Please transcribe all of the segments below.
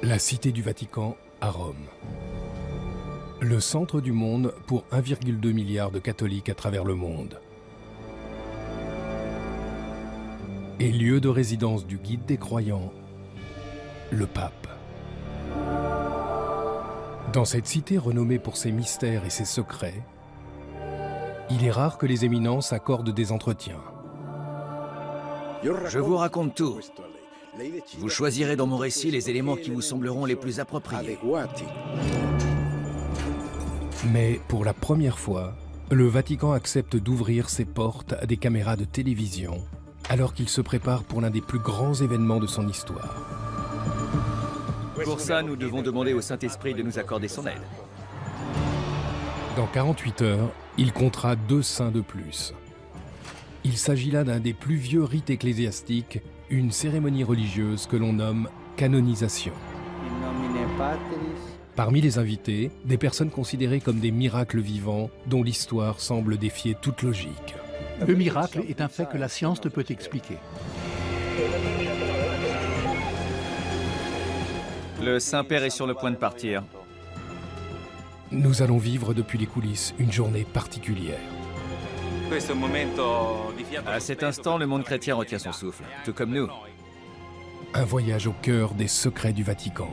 La Cité du Vatican à Rome. Le centre du monde pour 1,2 milliard de catholiques à travers le monde. Et lieu de résidence du guide des croyants, le pape. Dans cette cité renommée pour ses mystères et ses secrets, il est rare que les éminences accordent des entretiens. Je vous raconte tout. Vous choisirez dans mon récit les éléments qui vous sembleront les plus appropriés. Mais pour la première fois, le Vatican accepte d'ouvrir ses portes à des caméras de télévision alors qu'il se prépare pour l'un des plus grands événements de son histoire. Pour ça, nous devons demander au Saint-Esprit de nous accorder son aide. Dans 48 heures, il comptera 2 saints de plus. Il s'agit là d'un des plus vieux rites ecclésiastiques, une cérémonie religieuse que l'on nomme canonisation. Parmi les invités, des personnes considérées comme des miracles vivants dont l'histoire semble défier toute logique. Le miracle est un fait que la science ne peut expliquer. Le Saint-Père est sur le point de partir. Nous allons vivre depuis les coulisses une journée particulière. À cet instant, le monde chrétien retient son souffle, tout comme nous. Un voyage au cœur des secrets du Vatican.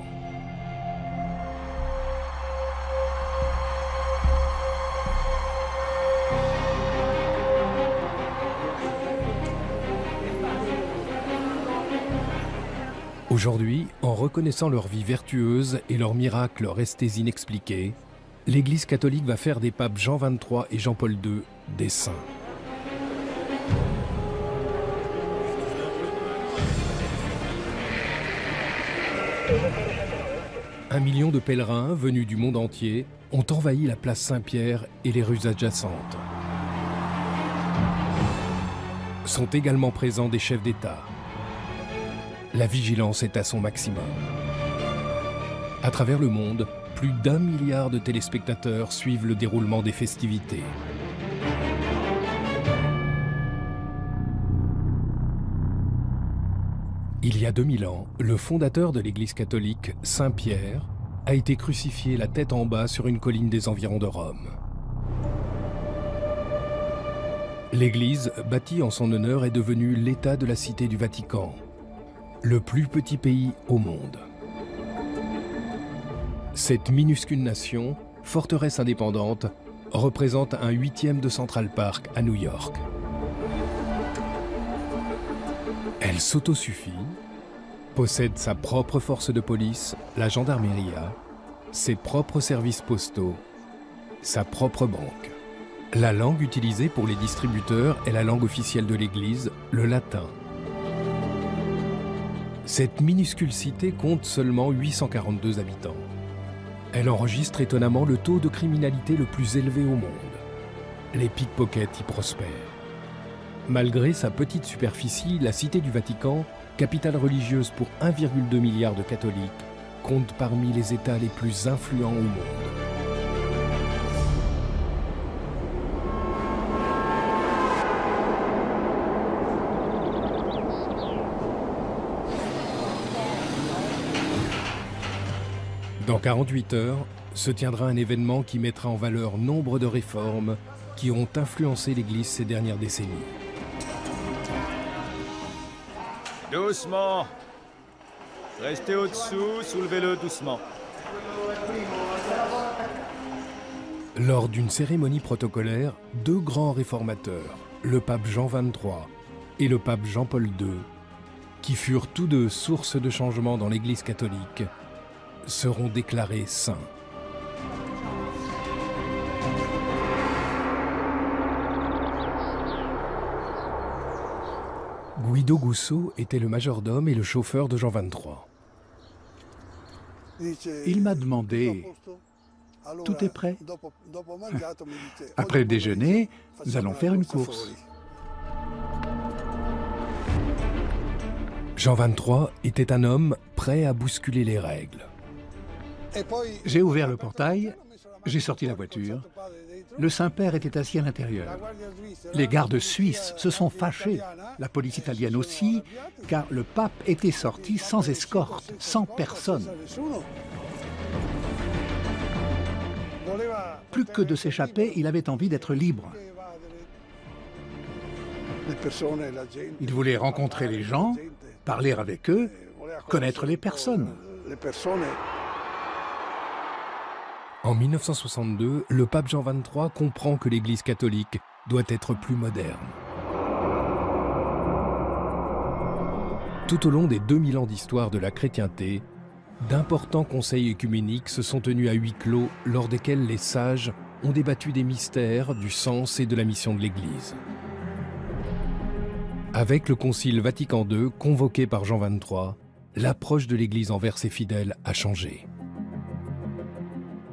Aujourd'hui, en reconnaissant leur vie vertueuse et leurs miracles restés inexpliqués, l'Église catholique va faire des papes Jean XXIII et Jean-Paul II des saints. Un million de pèlerins venus du monde entier ont envahi la place Saint-Pierre et les rues adjacentes. Sont également présents des chefs d'État. La vigilance est à son maximum. À travers le monde, plus d'1 milliard de téléspectateurs suivent le déroulement des festivités. Il y a 2000 ans, le fondateur de l'Église catholique, Saint Pierre, a été crucifié la tête en bas sur une colline des environs de Rome. L'Église, bâtie en son honneur, est devenue l'État de la Cité du Vatican, le plus petit pays au monde. Cette minuscule nation, forteresse indépendante, représente un 8e de Central Park à New York. Elle s'autosuffit, possède sa propre force de police, la gendarmerie, ses propres services postaux, sa propre banque. La langue utilisée pour les distributeurs est la langue officielle de l'Église, le latin. Cette minuscule cité compte seulement 842 habitants. Elle enregistre étonnamment le taux de criminalité le plus élevé au monde. Les pickpockets y prospèrent. Malgré sa petite superficie, la Cité du Vatican, capitale religieuse pour 1,2 milliard de catholiques, compte parmi les États les plus influents au monde. Dans 48 heures, se tiendra un événement qui mettra en valeur nombre de réformes qui ont influencé l'Église ces dernières décennies. Doucement. Restez au-dessous, soulevez-le doucement. Lors d'une cérémonie protocolaire, 2 grands réformateurs, le pape Jean XXIII et le pape Jean-Paul II, qui furent tous deux source de changement dans l'Église catholique, seront déclarés saints. Guido Gusso était le majordome et le chauffeur de Jean XXIII. Il m'a demandé, tout est prêt. Après le déjeuner, nous allons faire une course. Jean XXIII était un homme prêt à bousculer les règles. J'ai ouvert le portail J'ai sorti la voiture. Le Saint-Père était assis à l'intérieur. Les gardes suisses se sont fâchés, la police italienne aussi, car le pape était sorti sans escorte, sans personne. Plus que de s'échapper, il avait envie d'être libre. Il voulait rencontrer les gens, parler avec eux, connaître les personnes. En 1962, le pape Jean XXIII comprend que l'Église catholique doit être plus moderne. Tout au long des 2000 ans d'histoire de la chrétienté, d'importants conseils œcuméniques se sont tenus à huis clos lors desquels les sages ont débattu des mystères, du sens et de la mission de l'Église. Avec le Concile Vatican II, convoqué par Jean XXIII, l'approche de l'Église envers ses fidèles a changé.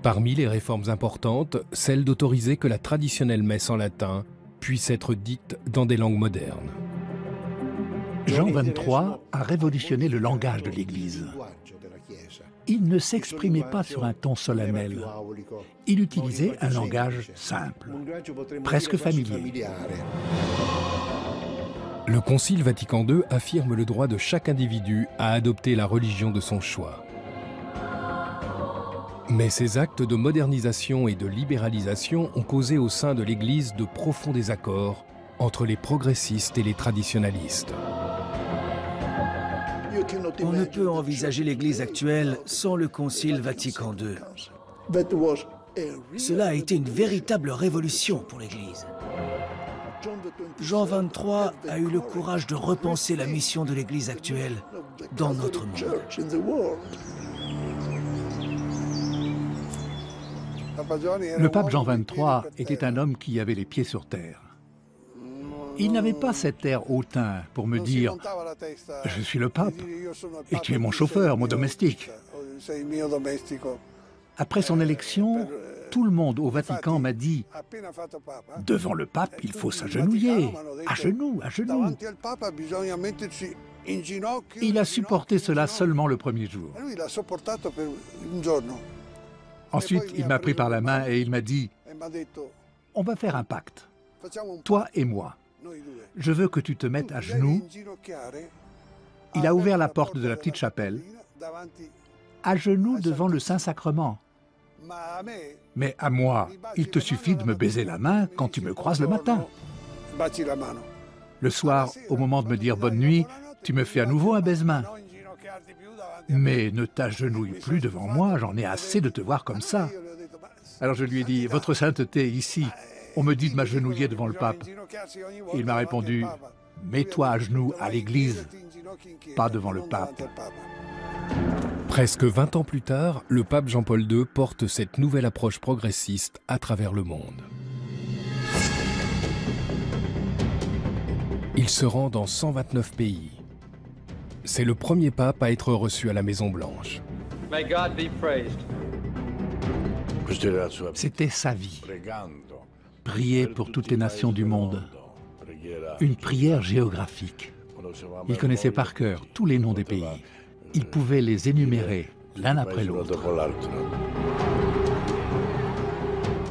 Parmi les réformes importantes, celle d'autoriser que la traditionnelle messe en latin puisse être dite dans des langues modernes. Jean XXIII a révolutionné le langage de l'Église. Il ne s'exprimait pas sur un ton solennel. Il utilisait un langage simple, presque familier. Le Concile Vatican II affirme le droit de chaque individu à adopter la religion de son choix. Mais ces actes de modernisation et de libéralisation ont causé au sein de l'Église de profonds désaccords entre les progressistes et les traditionalistes. On ne peut envisager l'Église actuelle sans le Concile Vatican II. Cela a été une véritable révolution pour l'Église. Jean XXIII a eu le courage de repenser la mission de l'Église actuelle dans notre monde. Le pape Jean XXIII était un homme qui avait les pieds sur terre. Il n'avait pas cet air hautain pour me dire « Je suis le pape et tu es mon chauffeur, mon domestique ». Après son élection, tout le monde au Vatican m'a dit « Devant le pape, il faut s'agenouiller, à genoux, à genoux ». Il a supporté cela seulement le premier jour. Ensuite, il m'a pris par la main et il m'a dit « On va faire un pacte, toi et moi. Je veux que tu te mettes à genoux. » Il a ouvert la porte de la petite chapelle, à genoux devant le Saint-Sacrement. Mais à moi, il te suffit de me baiser la main quand tu me croises le matin. Le soir, au moment de me dire bonne nuit, tu me fais à nouveau un baise-main. Mais ne t'agenouille plus devant moi, j'en ai assez de te voir comme ça. Alors je lui ai dit, votre sainteté, ici, on me dit de m'agenouiller devant le pape. Et il m'a répondu, mets-toi à genoux à l'église, pas devant le pape. Presque 20 ans plus tard, le pape Jean-Paul II porte cette nouvelle approche progressiste à travers le monde. Il se rend dans 129 pays. C'est le premier pape à être reçu à la Maison-Blanche. C'était sa vie. Prier pour toutes les nations du monde. Une prière géographique. Il connaissait par cœur tous les noms des pays. Il pouvait les énumérer l'un après l'autre.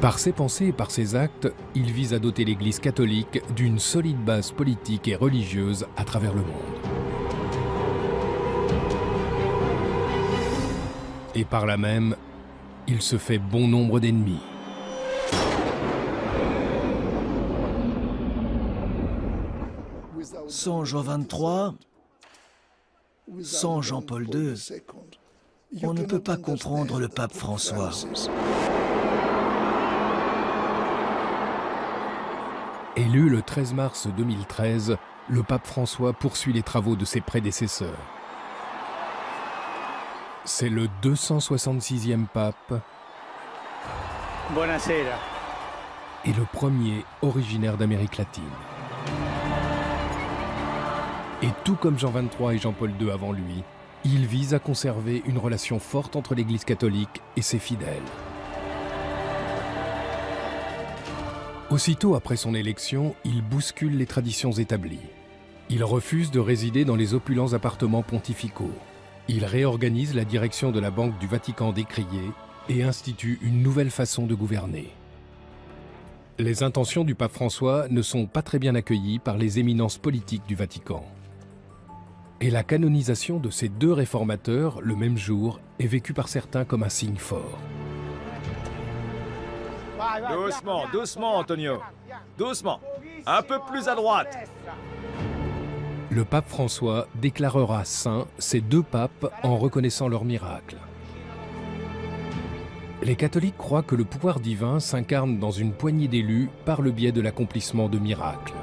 Par ses pensées et par ses actes, il vise à doter l'Église catholique d'une solide base politique et religieuse à travers le monde. Et par là même, il se fait bon nombre d'ennemis. Sans Jean XXIII, sans Jean-Paul II, on ne peut pas comprendre le pape François. Élu le 13 mars 2013, le pape François poursuit les travaux de ses prédécesseurs. C'est le 266e pape Buonasera. Et le premier originaire d'Amérique latine. Et tout comme Jean XXIII et Jean-Paul II avant lui, il vise à conserver une relation forte entre l'Église catholique et ses fidèles. Aussitôt après son élection, il bouscule les traditions établies. Il refuse de résider dans les opulents appartements pontificaux. Il réorganise la direction de la Banque du Vatican décriée et institue une nouvelle façon de gouverner. Les intentions du pape François ne sont pas très bien accueillies par les éminences politiques du Vatican. Et la canonisation de ces deux réformateurs, le même jour, est vécue par certains comme un signe fort. Doucement, doucement, Antonio. Doucement. Un peu plus à droite. Le pape François déclarera saints ces deux papes en reconnaissant leur miracle. Les catholiques croient que le pouvoir divin s'incarne dans une poignée d'élus par le biais de l'accomplissement de miracles.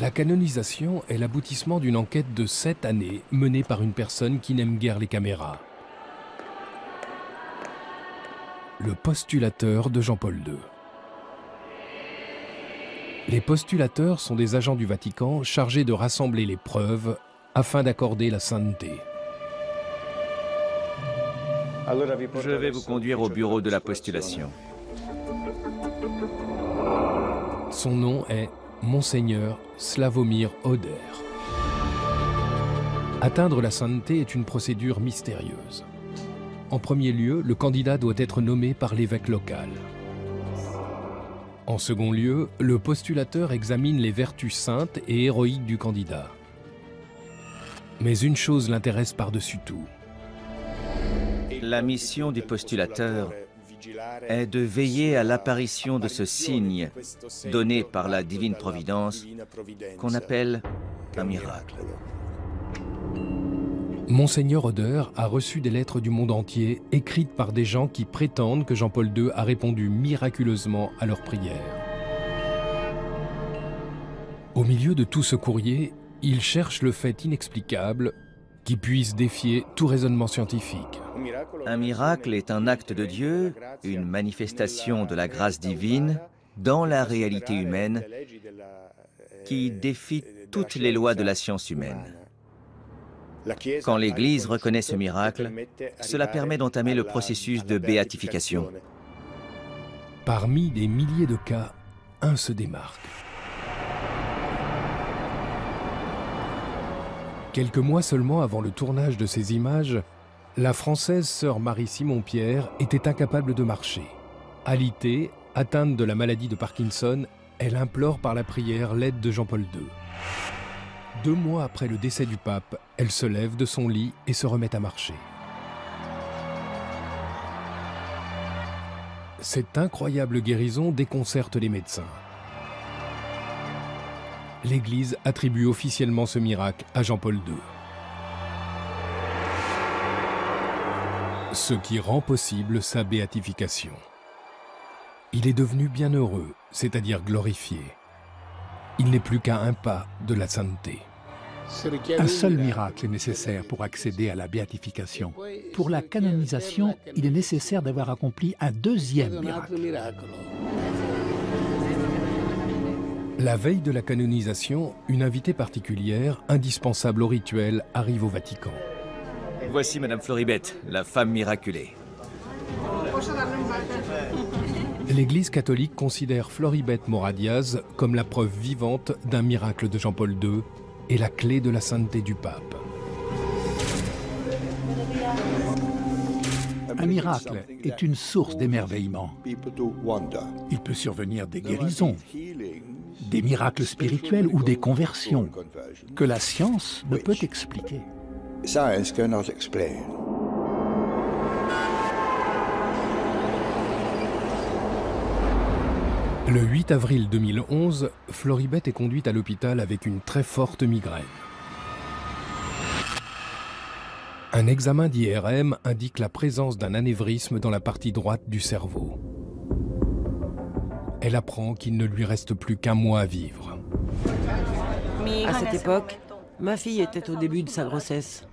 La canonisation est l'aboutissement d'une enquête de 7 années menée par une personne qui n'aime guère les caméras. Le postulateur de Jean-Paul II. Les postulateurs sont des agents du Vatican chargés de rassembler les preuves afin d'accorder la sainteté. Je vais vous conduire au bureau de la postulation. Son nom est Monseigneur Slavomir Oder. Atteindre la sainteté est une procédure mystérieuse. En premier lieu, le candidat doit être nommé par l'évêque local. En second lieu, le postulateur examine les vertus saintes et héroïques du candidat. Mais une chose l'intéresse par-dessus tout. La mission du postulateur est de veiller à l'apparition de ce signe donné par la divine providence qu'on appelle un miracle. Monseigneur Oder a reçu des lettres du monde entier écrites par des gens qui prétendent que Jean-Paul II a répondu miraculeusement à leurs prières. Au milieu de tout ce courrier, il cherche le fait inexplicable qui puisse défier tout raisonnement scientifique. Un miracle est un acte de Dieu, une manifestation de la grâce divine dans la réalité humaine qui défie toutes les lois de la science humaine. Quand l'Église reconnaît ce miracle, cela permet d'entamer le processus de béatification. Parmi des milliers de cas, un se démarque. Quelques mois seulement avant le tournage de ces images, la Française sœur Marie-Simon-Pierre était incapable de marcher. Alitée, atteinte de la maladie de Parkinson, elle implore par la prière l'aide de Jean-Paul II. 2 mois après le décès du pape, elle se lève de son lit et se remet à marcher. Cette incroyable guérison déconcerte les médecins. L'Église attribue officiellement ce miracle à Jean-Paul II. Ce qui rend possible sa béatification. Il est devenu bienheureux, c'est-à-dire glorifié. Il n'est plus qu'à un pas de la sainteté. Un seul miracle est nécessaire pour accéder à la béatification. Pour la canonisation, il est nécessaire d'avoir accompli un deuxième miracle. La veille de la canonisation, une invitée particulière, indispensable au rituel, arrive au Vatican. Voici Madame Floribette, la femme miraculée. L'Église catholique considère Floribette Moradiaz comme la preuve vivante d'un miracle de Jean-Paul II et la clé de la sainteté du pape. Un miracle est une source d'émerveillement. Il peut survenir des guérisons, des miracles spirituels ou des conversions que la science ne peut expliquer. Le 8 avril 2011, Floribette est conduite à l'hôpital avec une très forte migraine. Un examen d'IRM indique la présence d'un anévrisme dans la partie droite du cerveau. Elle apprend qu'il ne lui reste plus qu'un mois à vivre. À cette époque, ma fille était au début de sa grossesse.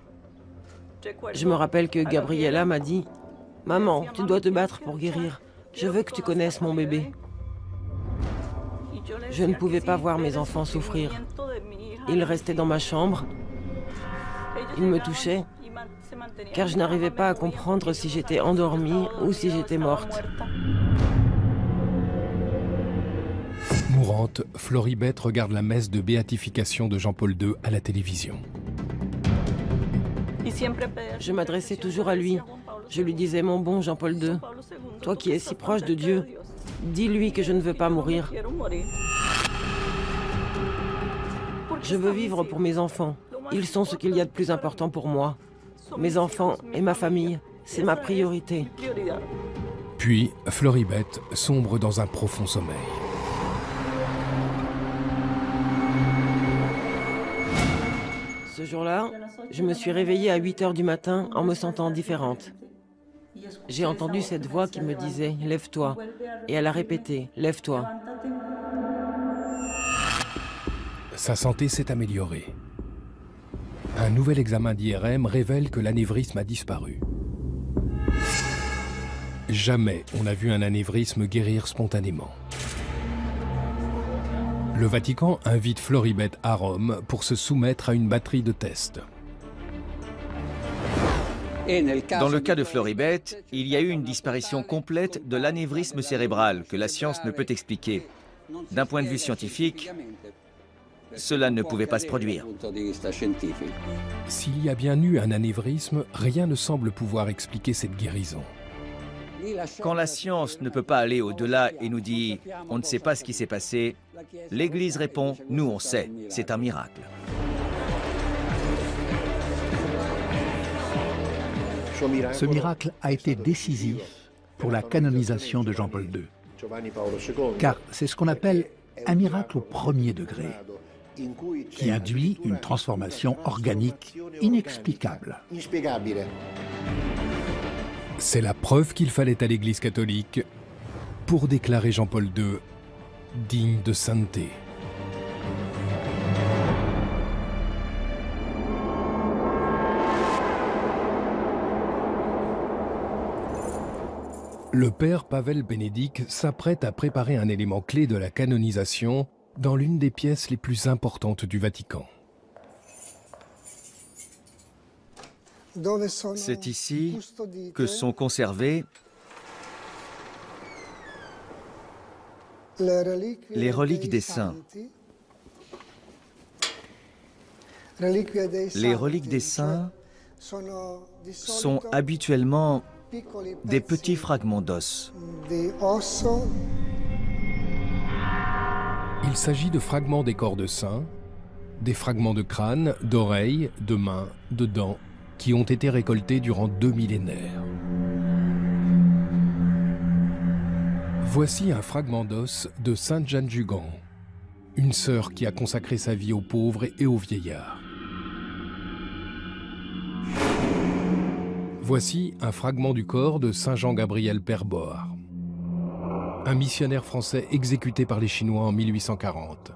Je me rappelle que Gabriella m'a dit « Maman, tu dois te battre pour guérir. Je veux que tu connaisses mon bébé. » Je ne pouvais pas voir mes enfants souffrir. Ils restaient dans ma chambre. Ils me touchaient, car je n'arrivais pas à comprendre si j'étais endormie ou si j'étais morte. Mourante, Floribert regarde la messe de béatification de Jean-Paul II à la télévision. Je m'adressais toujours à lui. Je lui disais, mon bon Jean-Paul II, toi qui es si proche de Dieu, dis-lui que je ne veux pas mourir. Je veux vivre pour mes enfants. Ils sont ce qu'il y a de plus important pour moi. Mes enfants et ma famille, c'est ma priorité. Puis, Floribert sombre dans un profond sommeil. Ce jour-là, je me suis réveillée à 8 h du matin en me sentant différente. J'ai entendu cette voix qui me disait « Lève-toi » et elle a répété « Lève-toi ». Sa santé s'est améliorée. Un nouvel examen d'IRM révèle que l'anévrisme a disparu. Jamais on n'a vu un anévrisme guérir spontanément. Le Vatican invite Floribert à Rome pour se soumettre à une batterie de tests. Dans le cas de Floribert, il y a eu une disparition complète de l'anévrisme cérébral que la science ne peut expliquer. D'un point de vue scientifique, cela ne pouvait pas se produire. S'il y a bien eu un anévrisme, rien ne semble pouvoir expliquer cette guérison. Quand la science ne peut pas aller au-delà et nous dit « on ne sait pas ce qui s'est passé », l'Église répond « nous on sait, c'est un miracle ». Ce miracle a été décisif pour la canonisation de Jean-Paul II, car c'est ce qu'on appelle un miracle au premier degré, qui induit une transformation organique inexplicable. C'est la preuve qu'il fallait à l'Église catholique pour déclarer Jean-Paul II digne de sainteté. Le père Pavel Bénédict s'apprête à préparer un élément clé de la canonisation dans l'une des pièces les plus importantes du Vatican. C'est ici que sont conservées les reliques des saints. Les reliques des saints sont habituellement des petits fragments d'os. Il s'agit de fragments des corps de saints, des fragments de crâne, d'oreilles, de mains, de dents, qui ont été récoltés durant 2 millénaires. Voici un fragment d'os de Sainte Jeanne Jugan, une sœur qui a consacré sa vie aux pauvres et aux vieillards. Voici un fragment du corps de Saint Jean-Gabriel Père Board, un missionnaire français exécuté par les Chinois en 1840.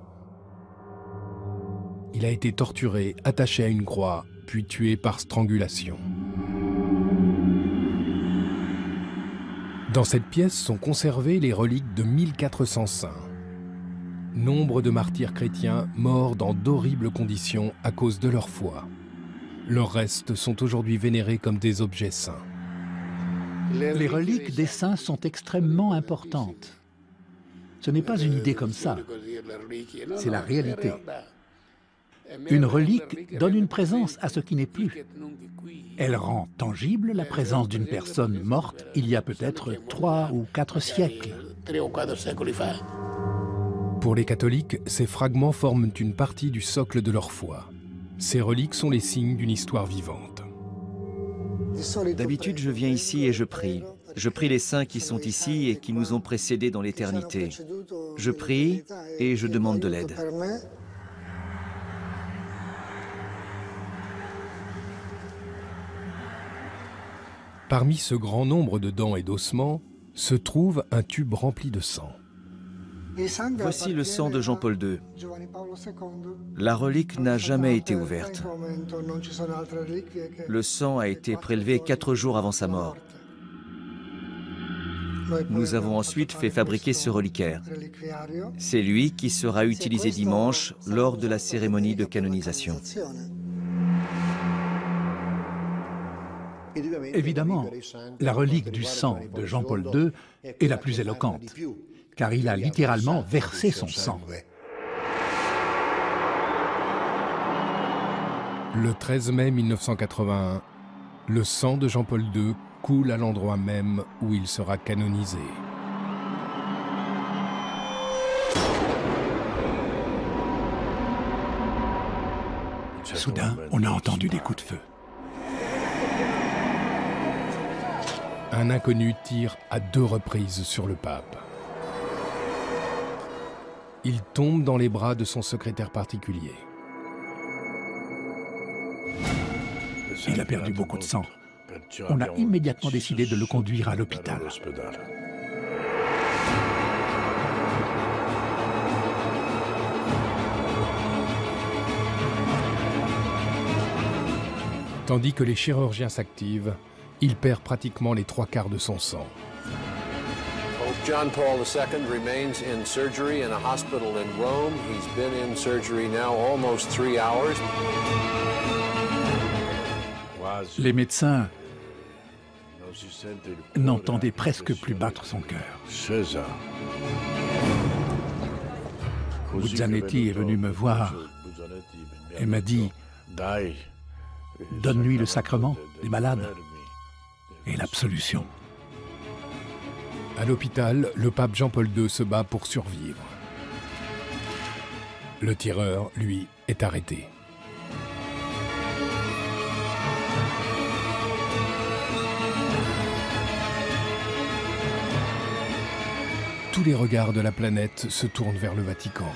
Il a été torturé, attaché à une croix, puis tué par strangulation. Dans cette pièce sont conservées les reliques de 1400 saints. Nombre de martyrs chrétiens morts dans d'horribles conditions à cause de leur foi. Leurs restes sont aujourd'hui vénérés comme des objets saints. Les reliques des saints sont extrêmement importantes. Ce n'est pas une idée comme ça, c'est la réalité. Une relique donne une présence à ce qui n'est plus. Elle rend tangible la présence d'une personne morte il y a peut-être 3 ou 4 siècles. Pour les catholiques, ces fragments forment une partie du socle de leur foi. Ces reliques sont les signes d'une histoire vivante. D'habitude, je viens ici et je prie. Je prie les saints qui sont ici et qui nous ont précédés dans l'éternité. Je prie et je demande de l'aide. Parmi ce grand nombre de dents et d'ossements se trouve un tube rempli de sang. Voici le sang de Jean-Paul II. La relique n'a jamais été ouverte. Le sang a été prélevé 4 jours avant sa mort. Nous avons ensuite fait fabriquer ce reliquaire. C'est lui qui sera utilisé dimanche lors de la cérémonie de canonisation. Évidemment, la relique du sang de Jean-Paul II est la plus éloquente, car il a littéralement versé son sang. Le 13 mai 1981, le sang de Jean-Paul II coule à l'endroit même où il sera canonisé. Soudain, on a entendu des coups de feu. Un inconnu tire à 2 reprises sur le pape. Il tombe dans les bras de son secrétaire particulier. Il a perdu beaucoup de sang. On a immédiatement décidé de le conduire à l'hôpital. Tandis que les chirurgiens s'activent, il perd pratiquement les 3/4 de son sang. Pope John Paul II remains in surgery in a hospital in Rome. He's been in surgery now almost 3 hours. Les médecins n'entendaient presque plus battre son cœur. Buzzanetti est venu me voir et m'a dit « Donne-lui le sacrement des malades et l'absolution. » À l'hôpital, le pape Jean-Paul II se bat pour survivre. Le tireur, lui, est arrêté. Tous les regards de la planète se tournent vers le Vatican.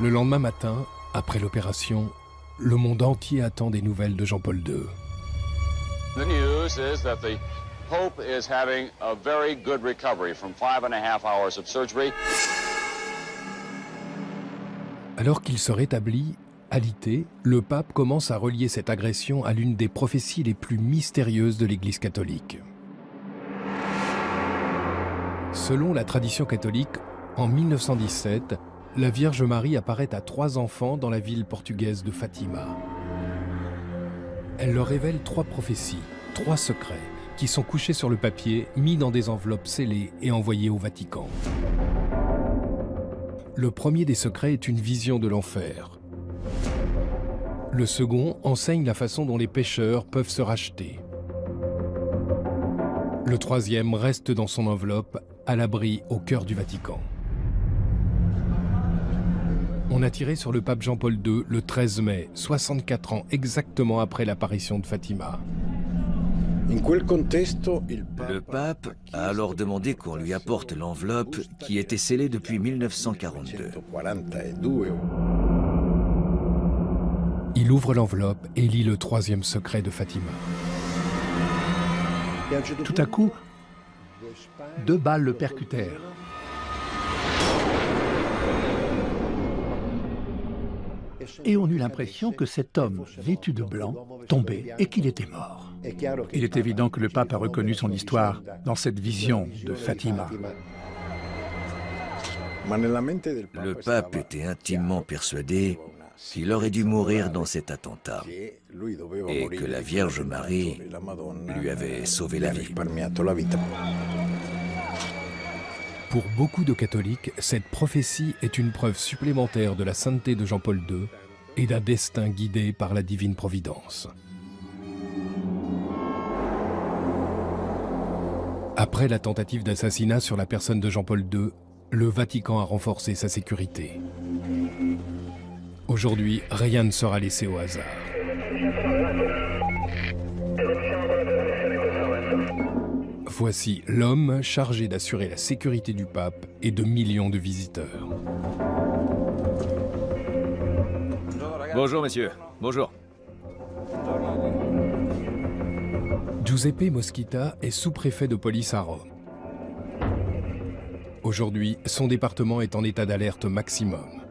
Le lendemain matin, après l'opération, le monde entier attend des nouvelles de Jean-Paul II. The news is that the Pope is having a very good recovery from 5.5 hours of surgery. Alors qu'il se rétablit, alité, le pape commence à relier cette agression à l'une des prophéties les plus mystérieuses de l'Église catholique. Selon la tradition catholique, en 1917, la Vierge Marie apparaît à 3 enfants dans la ville portugaise de Fatima. Elle leur révèle 3 prophéties, 3 secrets, qui sont couchés sur le papier, mis dans des enveloppes scellées et envoyés au Vatican. Le premier des secrets est une vision de l'enfer. Le second enseigne la façon dont les pécheurs peuvent se racheter. Le troisième reste dans son enveloppe, à l'abri au cœur du Vatican. On a tiré sur le pape Jean-Paul II le 13 mai, 64 ans exactement après l'apparition de Fatima. Le pape a alors demandé qu'on lui apporte l'enveloppe qui était scellée depuis 1942. Il ouvre l'enveloppe et lit le 3e secret de Fatima. Tout à coup, 2 balles le percutèrent. Et on eut l'impression que cet homme, vêtu de blanc, tombait et qu'il était mort. Il est évident que le pape a reconnu son histoire dans cette vision de Fatima. Le pape était intimement persuadé qu'il aurait dû mourir dans cet attentat et que la Vierge Marie lui avait sauvé la vie. Pour beaucoup de catholiques, cette prophétie est une preuve supplémentaire de la sainteté de Jean-Paul II et d'un destin guidé par la divine providence. Après la tentative d'assassinat sur la personne de Jean-Paul II, le Vatican a renforcé sa sécurité. Aujourd'hui, rien ne sera laissé au hasard. Voici l'homme chargé d'assurer la sécurité du pape et de millions de visiteurs. Bonjour, monsieur. Bonjour. Giuseppe Moschita est sous-préfet de police à Rome. Aujourd'hui, son département est en état d'alerte maximum.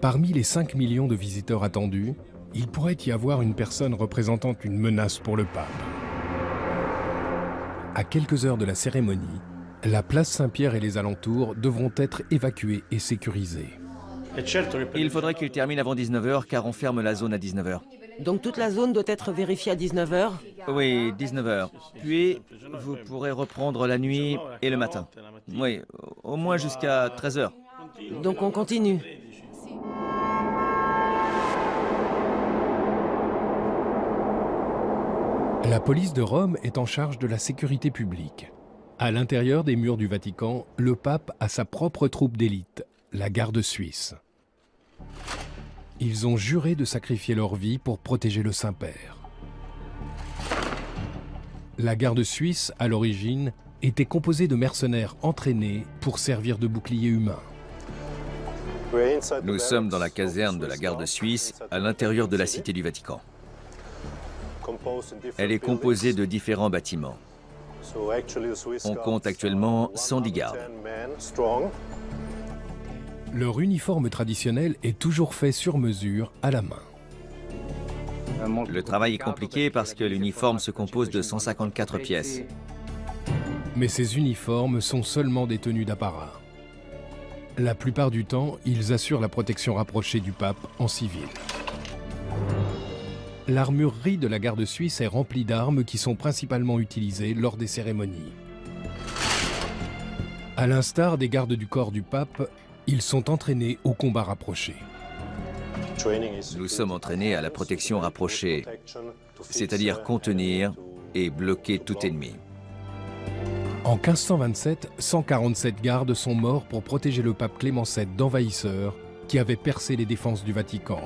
Parmi les 5 millions de visiteurs attendus, il pourrait y avoir une personne représentant une menace pour le pape. À quelques heures de la cérémonie, la place Saint-Pierre et les alentours devront être évacués et sécurisés. Il faudrait qu'il termine avant 19 h car on ferme la zone à 19 h. Donc toute la zone doit être vérifiée à 19 h? Oui, 19 h. Puis, vous pourrez reprendre la nuit et le matin. Oui, au moins jusqu'à 13 h. Donc on continue. La police de Rome est en charge de la sécurité publique. À l'intérieur des murs du Vatican, le pape a sa propre troupe d'élite, la garde suisse. Ils ont juré de sacrifier leur vie pour protéger le Saint-Père. La garde suisse, à l'origine, était composée de mercenaires entraînés pour servir de bouclier humain. Nous sommes dans la caserne de la garde suisse, à l'intérieur de la cité du Vatican. Elle est composée de différents bâtiments. On compte actuellement 110 gardes. Leur uniforme traditionnel est toujours fait sur mesure, à la main. Le travail est compliqué parce que l'uniforme se compose de 154 pièces. Mais ces uniformes sont seulement des tenues d'apparat. La plupart du temps, ils assurent la protection rapprochée du pape en civil. L'armurerie de la garde suisse est remplie d'armes qui sont principalement utilisées lors des cérémonies. À l'instar des gardes du corps du pape, ils sont entraînés au combat rapproché. Nous sommes entraînés à la protection rapprochée, c'est-à-dire contenir et bloquer tout ennemi. En 1527, 147 gardes sont morts pour protéger le pape Clément VII d'envahisseurs qui avaient percé les défenses du Vatican.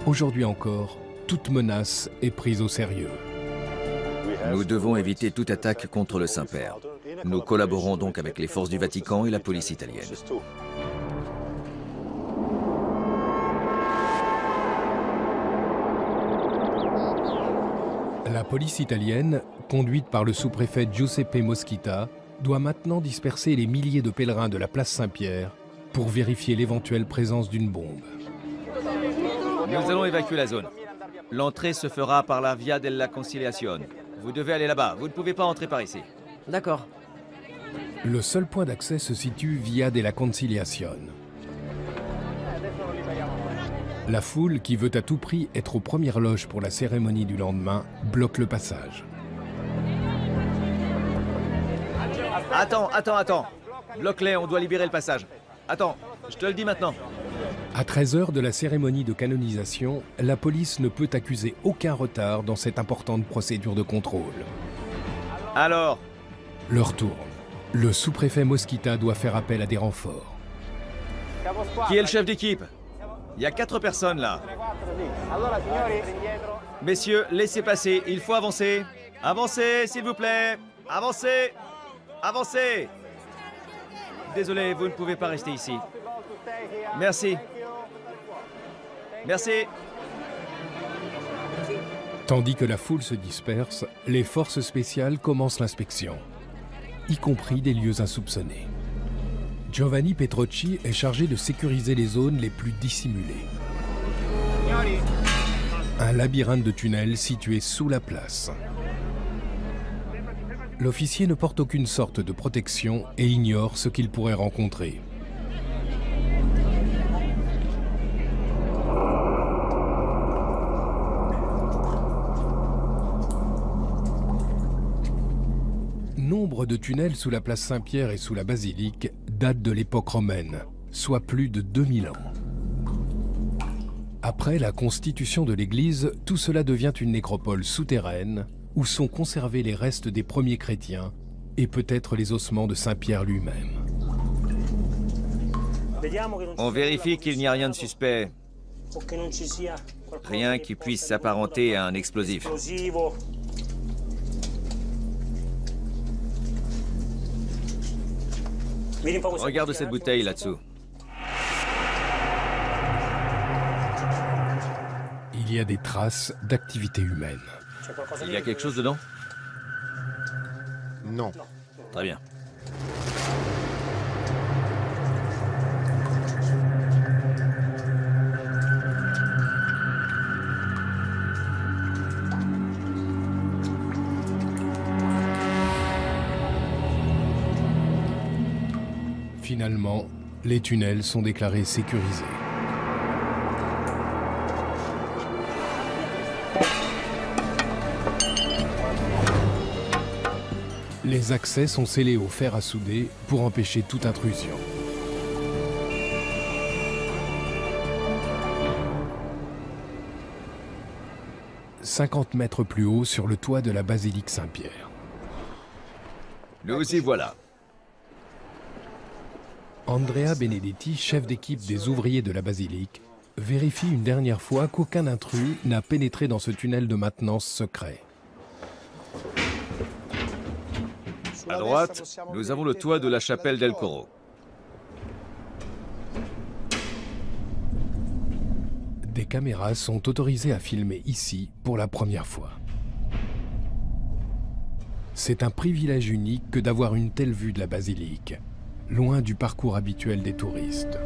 Aujourd'hui encore, toute menace est prise au sérieux. Nous devons éviter toute attaque contre le Saint-Père. Nous collaborons donc avec les forces du Vatican et la police italienne. La police italienne, conduite par le sous-préfet Giuseppe Moschita, doit maintenant disperser les milliers de pèlerins de la place Saint-Pierre pour vérifier l'éventuelle présence d'une bombe. Nous allons évacuer la zone. L'entrée se fera par la Via della Conciliazione. Vous devez aller là-bas, vous ne pouvez pas entrer par ici. D'accord. Le seul point d'accès se situe Via della Conciliazione. La foule, qui veut à tout prix être aux premières loges pour la cérémonie du lendemain, bloque le passage. Attends. Bloque-les, on doit libérer le passage. Attends, je te le dis maintenant. À 13 h de la cérémonie de canonisation, la police ne peut accuser aucun retard dans cette importante procédure de contrôle. Alors? Leur tourne. Le sous-préfet Moschita doit faire appel à des renforts. Qui est le chef d'équipe? Il y a 4 personnes là. Messieurs, laissez passer, il faut avancer. Avancez, s'il vous plaît. Avancez. Avancez. Désolé, vous ne pouvez pas rester ici. Merci. Merci. Tandis que la foule se disperse, les forces spéciales commencent l'inspection, y compris des lieux insoupçonnés. Giovanni Petrocci est chargé de sécuriser les zones les plus dissimulées. Un labyrinthe de tunnels situé sous la place. L'officier ne porte aucune sorte de protection et ignore ce qu'il pourrait rencontrer. Nombre de tunnels sous la place Saint-Pierre et sous la basilique datent de l'époque romaine, soit plus de 2000 ans. Après la constitution de l'église, tout cela devient une nécropole souterraine où sont conservés les restes des premiers chrétiens et peut-être les ossements de Saint-Pierre lui-même. On vérifie qu'il n'y a rien de suspect. Rien qui puisse s'apparenter à un explosif. Regarde cette bouteille là-dessous. Il y a des traces d'activité humaine. Il y a quelque chose dedans? Non. Très bien. Finalement, les tunnels sont déclarés sécurisés. Les accès sont scellés au fer à souder pour empêcher toute intrusion. « 50 mètres plus haut sur le toit de la basilique Saint-Pierre. Nous y voilà. Andrea Benedetti, chef d'équipe des ouvriers de la basilique, vérifie une dernière fois qu'aucun intrus n'a pénétré dans ce tunnel de maintenance secret. À droite, nous avons le toit de la chapelle del Coro. Des caméras sont autorisées à filmer ici pour la première fois. C'est un privilège unique que d'avoir une telle vue de la basilique, loin du parcours habituel des touristes.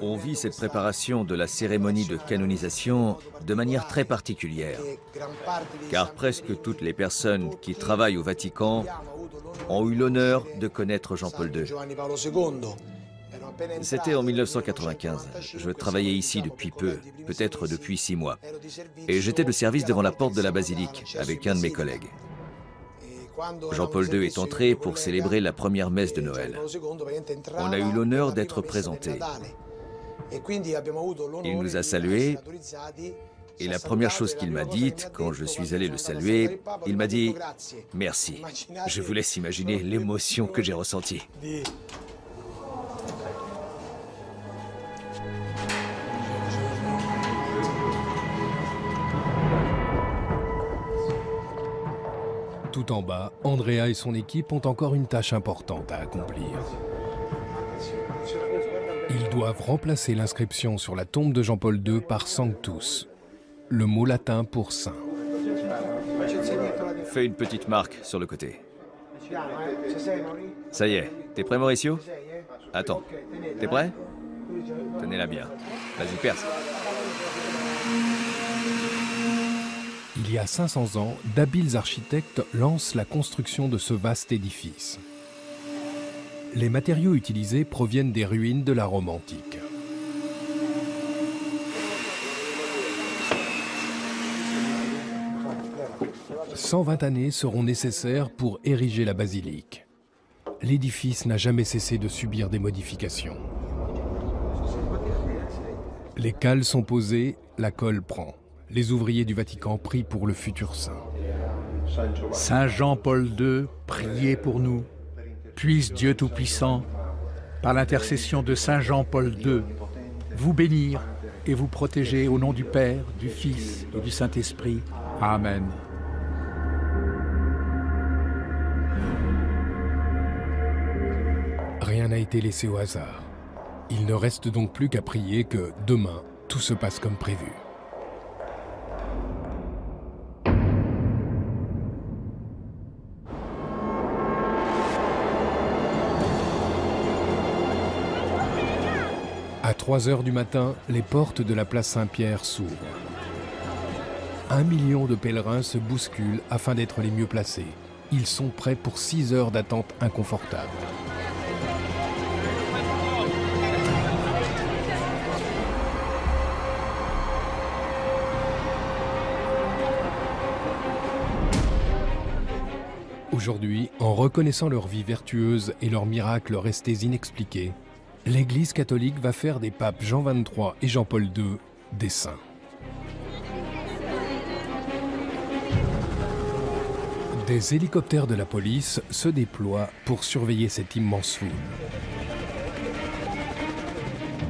On vit cette préparation de la cérémonie de canonisation de manière très particulière, car presque toutes les personnes qui travaillent au Vatican ont eu l'honneur de connaître Jean-Paul II. C'était en 1995. Je travaillais ici depuis peu, peut-être depuis 6 mois. Et j'étais de service devant la porte de la basilique avec un de mes collègues. Jean-Paul II est entré pour célébrer la première messe de Noël. On a eu l'honneur d'être présentés. Il nous a salués et la première chose qu'il m'a dite quand je suis allé le saluer, il m'a dit « Merci ». Je vous laisse imaginer l'émotion que j'ai ressentie. Tout en bas, Andrea et son équipe ont encore une tâche importante à accomplir. Ils doivent remplacer l'inscription sur la tombe de Jean-Paul II par Sanctus, le mot latin pour saint. Fais une petite marque sur le côté. Ça y est, t'es prêt Mauricio? Attends, t'es prêt? Tenez-la bien. Vas-y, perce. Il y a 500 ans, d'habiles architectes lancent la construction de ce vaste édifice. Les matériaux utilisés proviennent des ruines de la Rome antique. « 120 années seront nécessaires pour ériger la basilique. L'édifice n'a jamais cessé de subir des modifications. Les cales sont posées, la colle prend. Les ouvriers du Vatican prient pour le futur saint. Saint Jean-Paul II, priez pour nous. Puisse Dieu Tout-Puissant, par l'intercession de Saint Jean-Paul II, vous bénir et vous protéger au nom du Père, du Fils et du Saint-Esprit. Amen. Rien n'a été laissé au hasard. Il ne reste donc plus qu'à prier que, demain, tout se passe comme prévu. À 3 heures du matin, les portes de la place Saint-Pierre s'ouvrent. 1 million de pèlerins se bousculent afin d'être les mieux placés. Ils sont prêts pour 6 heures d'attente inconfortable. Aujourd'hui, en reconnaissant leur vie vertueuse et leurs miracles restés inexpliqués, l'Église catholique va faire des papes Jean XXIII et Jean-Paul II des saints. Des hélicoptères de la police se déploient pour surveiller cette immense foule.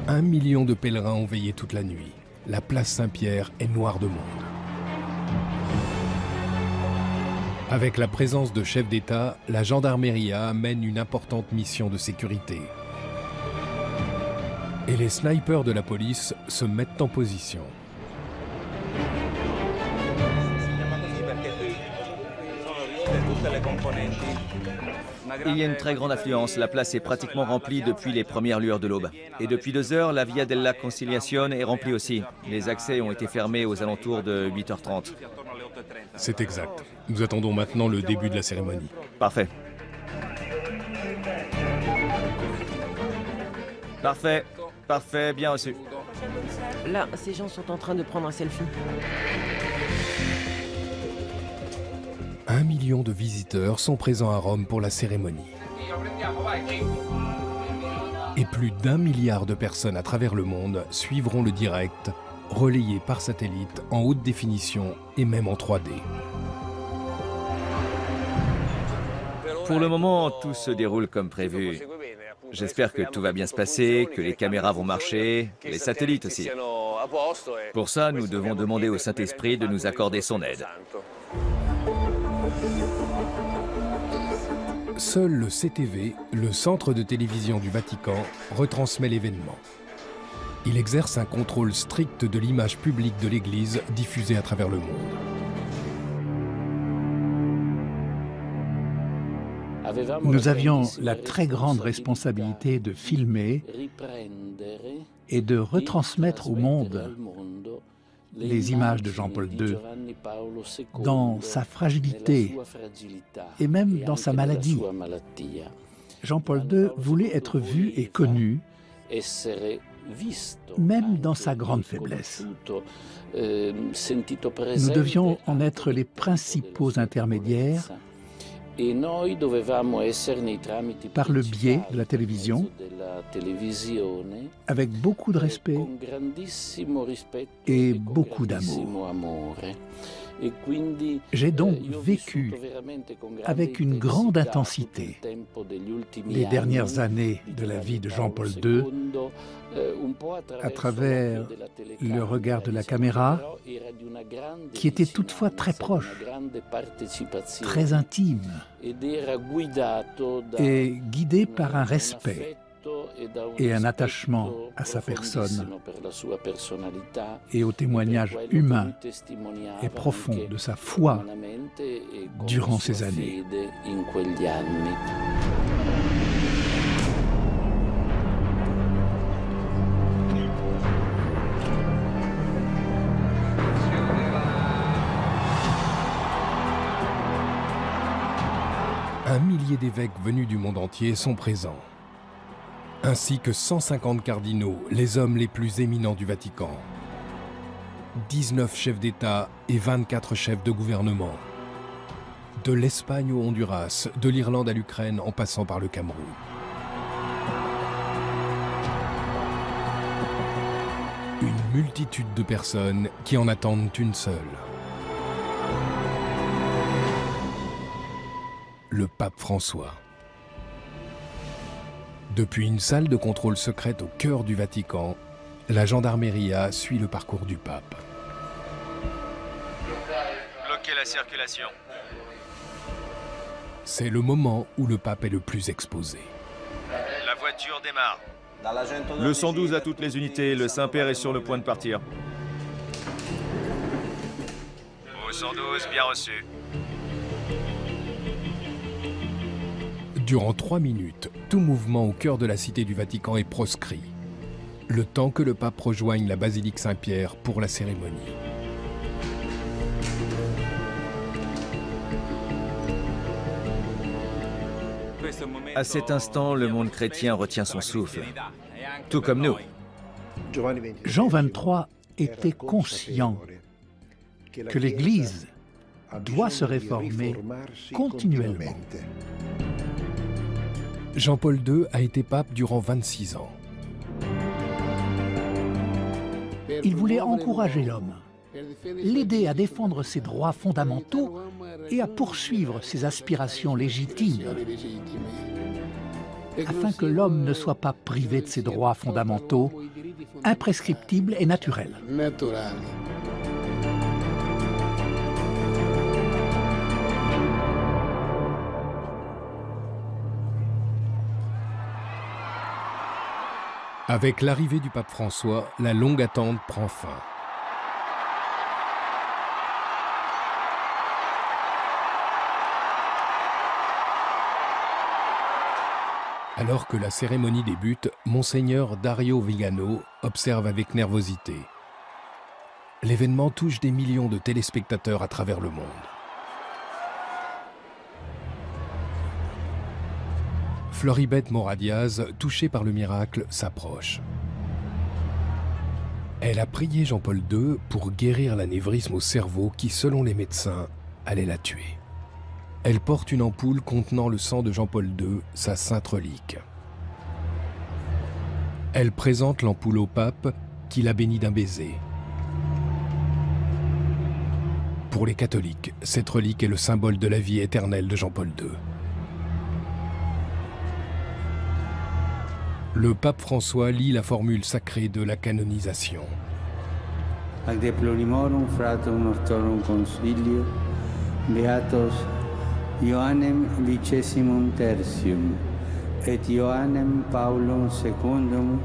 1 million de pèlerins ont veillé toute la nuit. La place Saint-Pierre est noire de monde. Avec la présence de chefs d'État, la gendarmerie mène une importante mission de sécurité. Et les snipers de la police se mettent en position. Il y a une très grande affluence. La place est pratiquement remplie depuis les premières lueurs de l'aube. Et depuis 2 heures, la Via della Conciliazione est remplie aussi. Les accès ont été fermés aux alentours de 8h30. C'est exact. Nous attendons maintenant le début de la cérémonie. Parfait. Parfait. Parfait, bien reçu. Là, ces gens sont en train de prendre un selfie. 1 million de visiteurs sont présents à Rome pour la cérémonie. Et plus d'1 milliard de personnes à travers le monde suivront le direct, relayé par satellite en haute définition et même en 3D. Pour le moment, tout se déroule comme prévu. J'espère que tout va bien se passer, que les caméras vont marcher, les satellites aussi. Pour ça, nous devons demander au Saint-Esprit de nous accorder son aide. Seul le CTV, le centre de télévision du Vatican, retransmet l'événement. Il exerce un contrôle strict de l'image publique de l'Église diffusée à travers le monde. Nous avions la très grande responsabilité de filmer et de retransmettre au monde les images de Jean-Paul II dans sa fragilité et même dans sa maladie. Jean-Paul II voulait être vu et connu, même dans sa grande faiblesse. Nous devions en être les principaux intermédiaires par le biais de la télévision, avec beaucoup de respect et beaucoup d'amour. J'ai donc vécu avec une grande intensité les dernières années de la vie de Jean-Paul II à travers le regard de la caméra, qui était toutefois très proche, très intime et guidé par un respect et un attachement à sa personne et au témoignage humain et profond de sa foi durant ces années. Un millier d'évêques venus du monde entier sont présents, ainsi que 150 cardinaux, les hommes les plus éminents du Vatican, 19 chefs d'État et 24 chefs de gouvernement, de l'Espagne au Honduras, de l'Irlande à l'Ukraine en passant par le Cameroun. Une multitude de personnes qui en attendent une seule. Le pape François. Depuis une salle de contrôle secrète au cœur du Vatican, la gendarmerie suit le parcours du pape. Bloquez la circulation. C'est le moment où le pape est le plus exposé. La voiture démarre. Le 112 à toutes les unités, le Saint-Père est sur le point de partir. Au 112, bien reçu. Durant 3 minutes, tout mouvement au cœur de la cité du Vatican est proscrit, le temps que le pape rejoigne la basilique Saint-Pierre pour la cérémonie. À cet instant, le monde chrétien retient son souffle, tout comme nous. Jean XXIII était conscient que l'Église doit se réformer continuellement. Jean-Paul II a été pape durant 26 ans. Il voulait encourager l'homme, l'aider à défendre ses droits fondamentaux et à poursuivre ses aspirations légitimes, afin que l'homme ne soit pas privé de ses droits fondamentaux, imprescriptibles et naturels. Avec l'arrivée du pape François, la longue attente prend fin. Alors que la cérémonie débute, Monseigneur Dario Vigano observe avec nervosité. L'événement touche des millions de téléspectateurs à travers le monde. Floribette Mora-Diaz, touchée par le miracle, s'approche. Elle a prié Jean-Paul II pour guérir l'anévrisme au cerveau qui, selon les médecins, allait la tuer. Elle porte une ampoule contenant le sang de Jean-Paul II, sa sainte relique. Elle présente l'ampoule au pape, qui la bénit d'un baiser. Pour les catholiques, cette relique est le symbole de la vie éternelle de Jean-Paul II. Le pape François lit la formule sacrée de la canonisation. Ac deplorimorum fratum nostrorum consilio, beatos Ioannem vicesimum tertium et Ioannem Paulum secundum,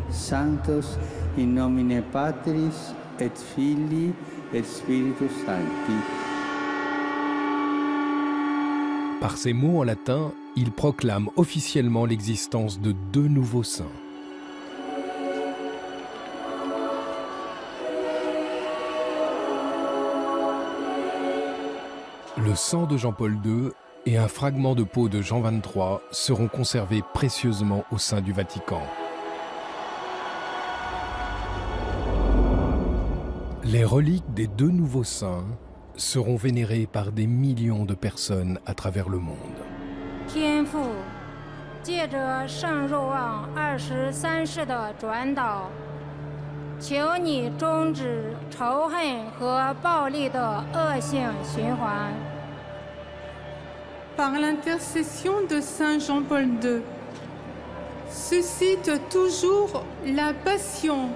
sanctos in nomine Patris et Filii et Spiritus Sancti. Par ces mots en latin, il proclame officiellement l'existence de 2 nouveaux saints. Le sang de Jean-Paul II et un fragment de peau de Jean XXIII seront conservés précieusement au sein du Vatican. Les reliques des 2 nouveaux saints seront vénérées par des millions de personnes à travers le monde. 天父，借着圣若望23世的转导，求你终止仇恨和暴力的恶性循环。 Par l'intercession de Saint Jean-Paul II, suscite toujours la passion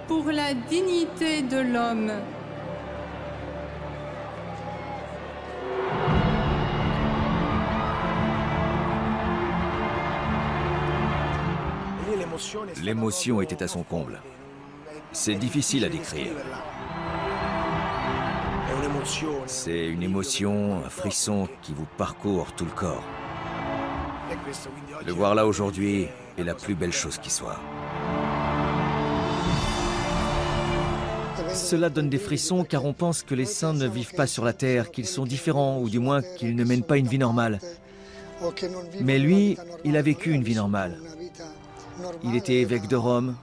pour la dignité de l'homme. L'émotion était à son comble. C'est difficile à décrire. C'est une émotion, un frisson qui vous parcourt tout le corps. Le voir là aujourd'hui est la plus belle chose qui soit. Cela donne des frissons car on pense que les saints ne vivent pas sur la terre, qu'ils sont différents ou du moins qu'ils ne mènent pas une vie normale. Mais lui, il a vécu une vie normale. Il était évêque de Rome,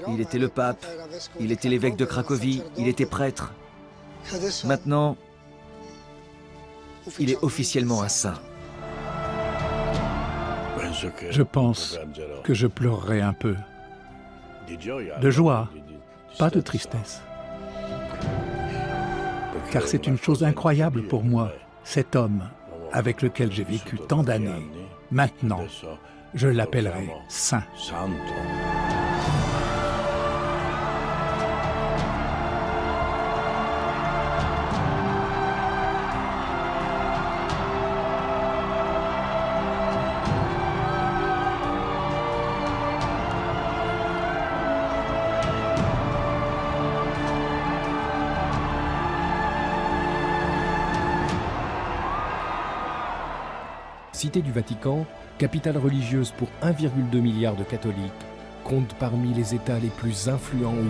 il était le pape, il était l'évêque de Cracovie, il était prêtre. Maintenant, il est officiellement un saint. Je pense que je pleurerai un peu. De joie, pas de tristesse. Car c'est une chose incroyable pour moi, cet homme avec lequel j'ai vécu tant d'années. Maintenant, je l'appellerai saint. Cité du Vatican, capitale religieuse pour 1,2 milliard de catholiques, compte parmi les États les plus influents au monde.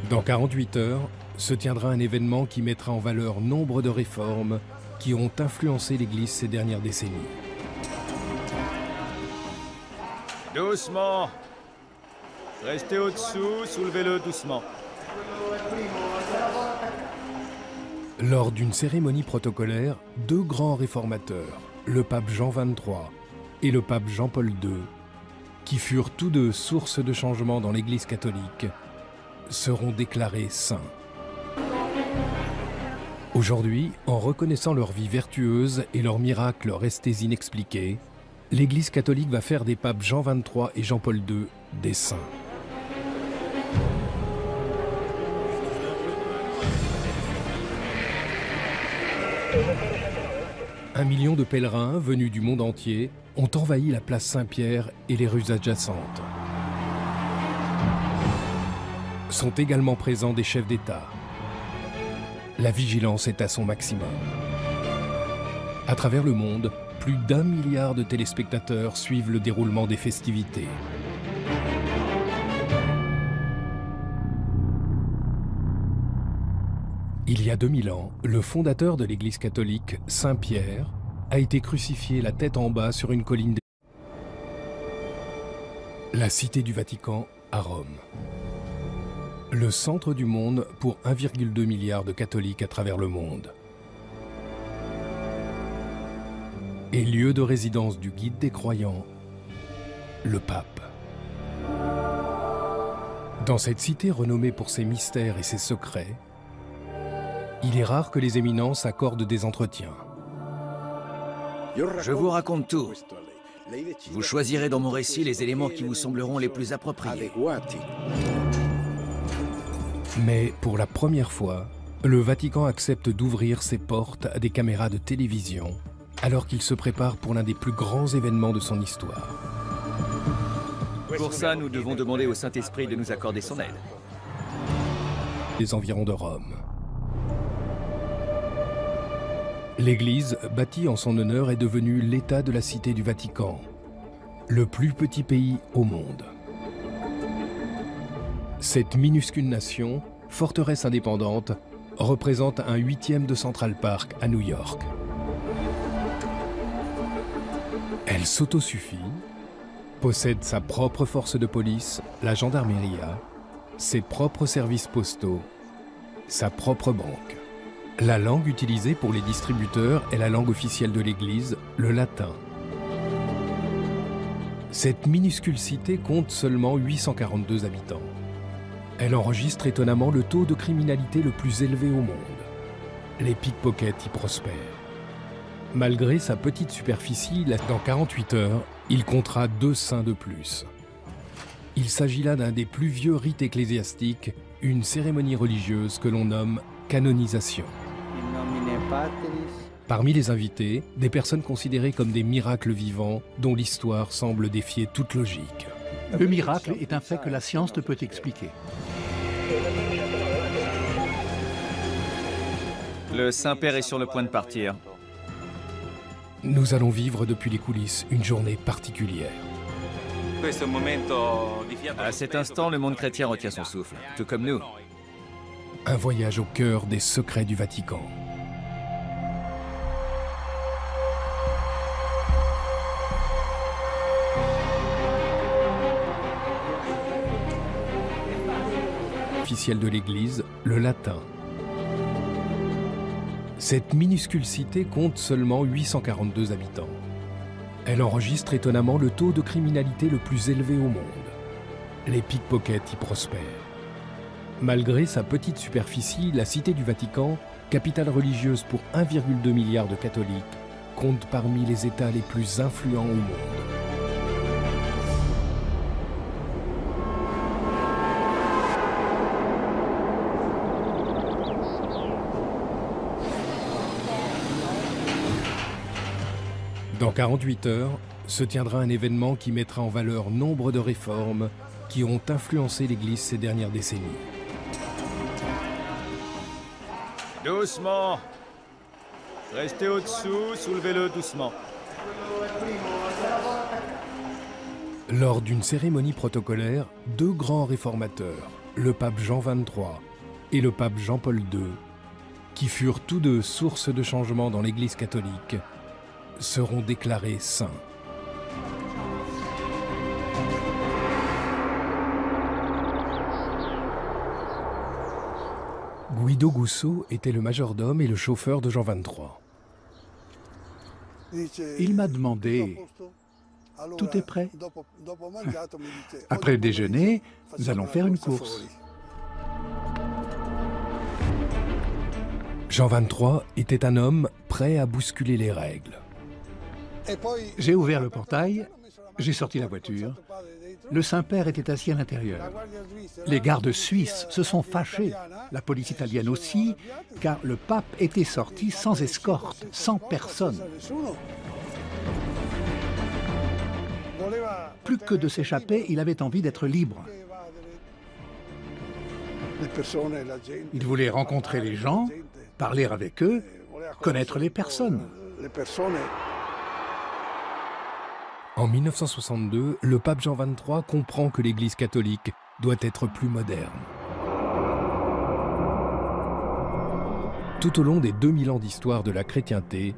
Dans 48 heures, se tiendra un événement qui mettra en valeur nombre de réformes qui ont influencé l'Église ces dernières décennies. Doucement. Restez au-dessous, soulevez-le doucement. Lors d'une cérémonie protocolaire, 2 grands réformateurs, le pape Jean XXIII et le pape Jean-Paul II, qui furent tous 2 sources de changement dans l'Église catholique, seront déclarés saints. Aujourd'hui, en reconnaissant leur vie vertueuse et leurs miracles restés inexpliqués, l'Église catholique va faire des papes Jean XXIII et Jean-Paul II des saints. 1 million de pèlerins venus du monde entier ont envahi la place Saint-Pierre et les rues adjacentes. Sont également présents des chefs d'État. La vigilance est à son maximum. À travers le monde, plus d'1 milliard de téléspectateurs suivent le déroulement des festivités. Il y a 2000 ans, le fondateur de l'Église catholique, Saint Pierre, a été crucifié la tête en bas sur une colline. La Cité du Vatican à Rome. Le centre du monde pour 1,2 milliard de catholiques à travers le monde. Et lieu de résidence du guide des croyants, le pape. Dans cette cité renommée pour ses mystères et ses secrets, il est rare que les éminences accordent des entretiens. Je vous raconte tout. Vous choisirez dans mon récit les éléments qui vous sembleront les plus appropriés. Mais pour la première fois, le Vatican accepte d'ouvrir ses portes à des caméras de télévision alors qu'il se prépare pour l'un des plus grands événements de son histoire. Pour ça, nous devons demander au Saint-Esprit de nous accorder son aide. Les environs de Rome. L'église, bâtie en son honneur, est devenue l'État de la Cité du Vatican, le plus petit pays au monde. Cette minuscule nation, forteresse indépendante, représente un 8e de Central Park à New York. Elle s'autosuffit, possède sa propre force de police, la gendarmerie, ses propres services postaux, sa propre banque. La langue utilisée pour les distributeurs est la langue officielle de l'Église, le latin. Cette minuscule cité compte seulement 842 habitants. Elle enregistre étonnamment le taux de criminalité le plus élevé au monde. Les pickpockets y prospèrent. Malgré sa petite superficie, dans 48 heures, il comptera 2 saints de plus. Il s'agit là d'un des plus vieux rites ecclésiastiques, une cérémonie religieuse que l'on nomme canonisation. Parmi les invités, des personnes considérées comme des miracles vivants dont l'histoire semble défier toute logique. Le miracle est un fait que la science ne peut expliquer. Le Saint-Père est sur le point de partir. Nous allons vivre depuis les coulisses une journée particulière. À cet instant, le monde chrétien retient son souffle, tout comme nous. Un voyage au cœur des secrets du Vatican. Officiel de l'Église, le latin. Cette minuscule cité compte seulement 842 habitants. Elle enregistre étonnamment le taux de criminalité le plus élevé au monde. Les pickpockets y prospèrent. Malgré sa petite superficie, la Cité du Vatican, capitale religieuse pour 1,2 milliard de catholiques, compte parmi les États les plus influents au monde. Dans 48 heures, se tiendra un événement qui mettra en valeur nombre de réformes qui ont influencé l'Église ces dernières décennies. Doucement. Restez au-dessous, soulevez-le doucement. Lors d'une cérémonie protocolaire, 2 grands réformateurs, le pape Jean XXIII et le pape Jean-Paul II, qui furent tous deux source de changement dans l'Église catholique, seront déclarés saints. Guido Gusso était le majordome et le chauffeur de Jean XXIII. Il m'a demandé, tout est prêt? Après le déjeuner, nous allons faire une course. Jean XXIII était un homme prêt à bousculer les règles. J'ai ouvert le portail, J'ai sorti la voiture. Le Saint-Père était assis à l'intérieur. Les gardes suisses se sont fâchés, la police italienne aussi, car le pape était sorti sans escorte, sans personne. Plus que de s'échapper, il avait envie d'être libre. Il voulait rencontrer les gens, parler avec eux, connaître les personnes. En 1962, le pape Jean XXIII comprend que l'Église catholique doit être plus moderne. Tout au long des 2000 ans d'histoire de la chrétienté,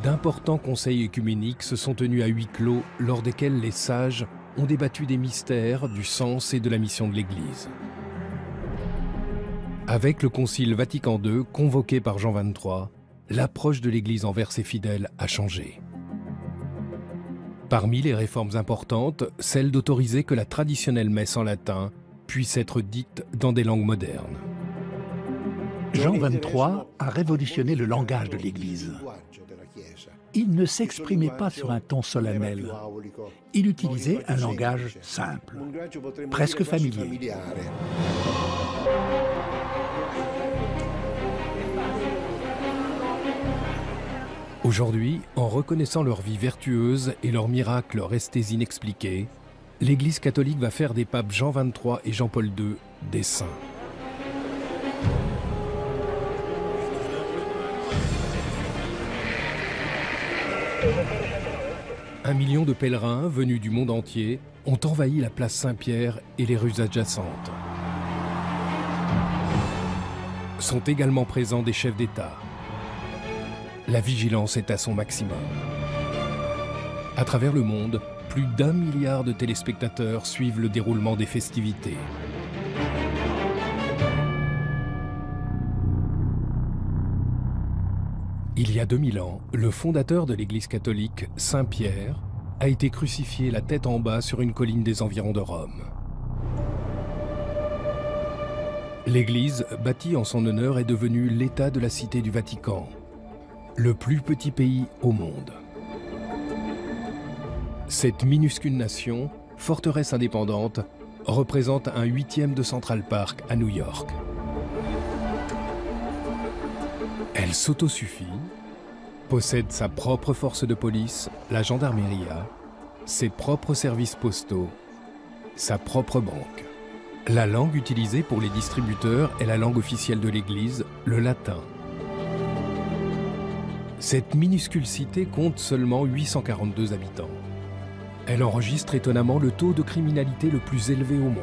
d'importants conseils œcuméniques se sont tenus à huis clos lors desquels les sages ont débattu des mystères, du sens et de la mission de l'Église. Avec le Concile Vatican II, convoqué par Jean XXIII, l'approche de l'Église envers ses fidèles a changé. Parmi les réformes importantes, celle d'autoriser que la traditionnelle messe en latin puisse être dite dans des langues modernes. Jean XXIII a révolutionné le langage de l'Église. Il ne s'exprimait pas sur un ton solennel. Il utilisait un langage simple, presque familier. Aujourd'hui, en reconnaissant leur vie vertueuse et leurs miracles restés inexpliqués, l'Église catholique va faire des papes Jean XXIII et Jean-Paul II des saints. Un million de pèlerins venus du monde entier ont envahi la place Saint-Pierre et les rues adjacentes. Sont également présents des chefs d'État. La vigilance est à son maximum. À travers le monde, plus d'1 milliard de téléspectateurs suivent le déroulement des festivités. Il y a 2000 ans, le fondateur de l'Église catholique, Saint Pierre, a été crucifié la tête en bas sur une colline des environs de Rome. L'Église, bâtie en son honneur, est devenue l'État de la Cité du Vatican, le plus petit pays au monde. Cette minuscule nation, forteresse indépendante, représente un 8e de Central Park à New York. Elle s'autosuffit, possède sa propre force de police, la gendarmerie, ses propres services postaux, sa propre banque. La langue utilisée pour les distributeurs est la langue officielle de l'Église, le latin. Cette minuscule cité compte seulement 842 habitants. Elle enregistre étonnamment le taux de criminalité le plus élevé au monde.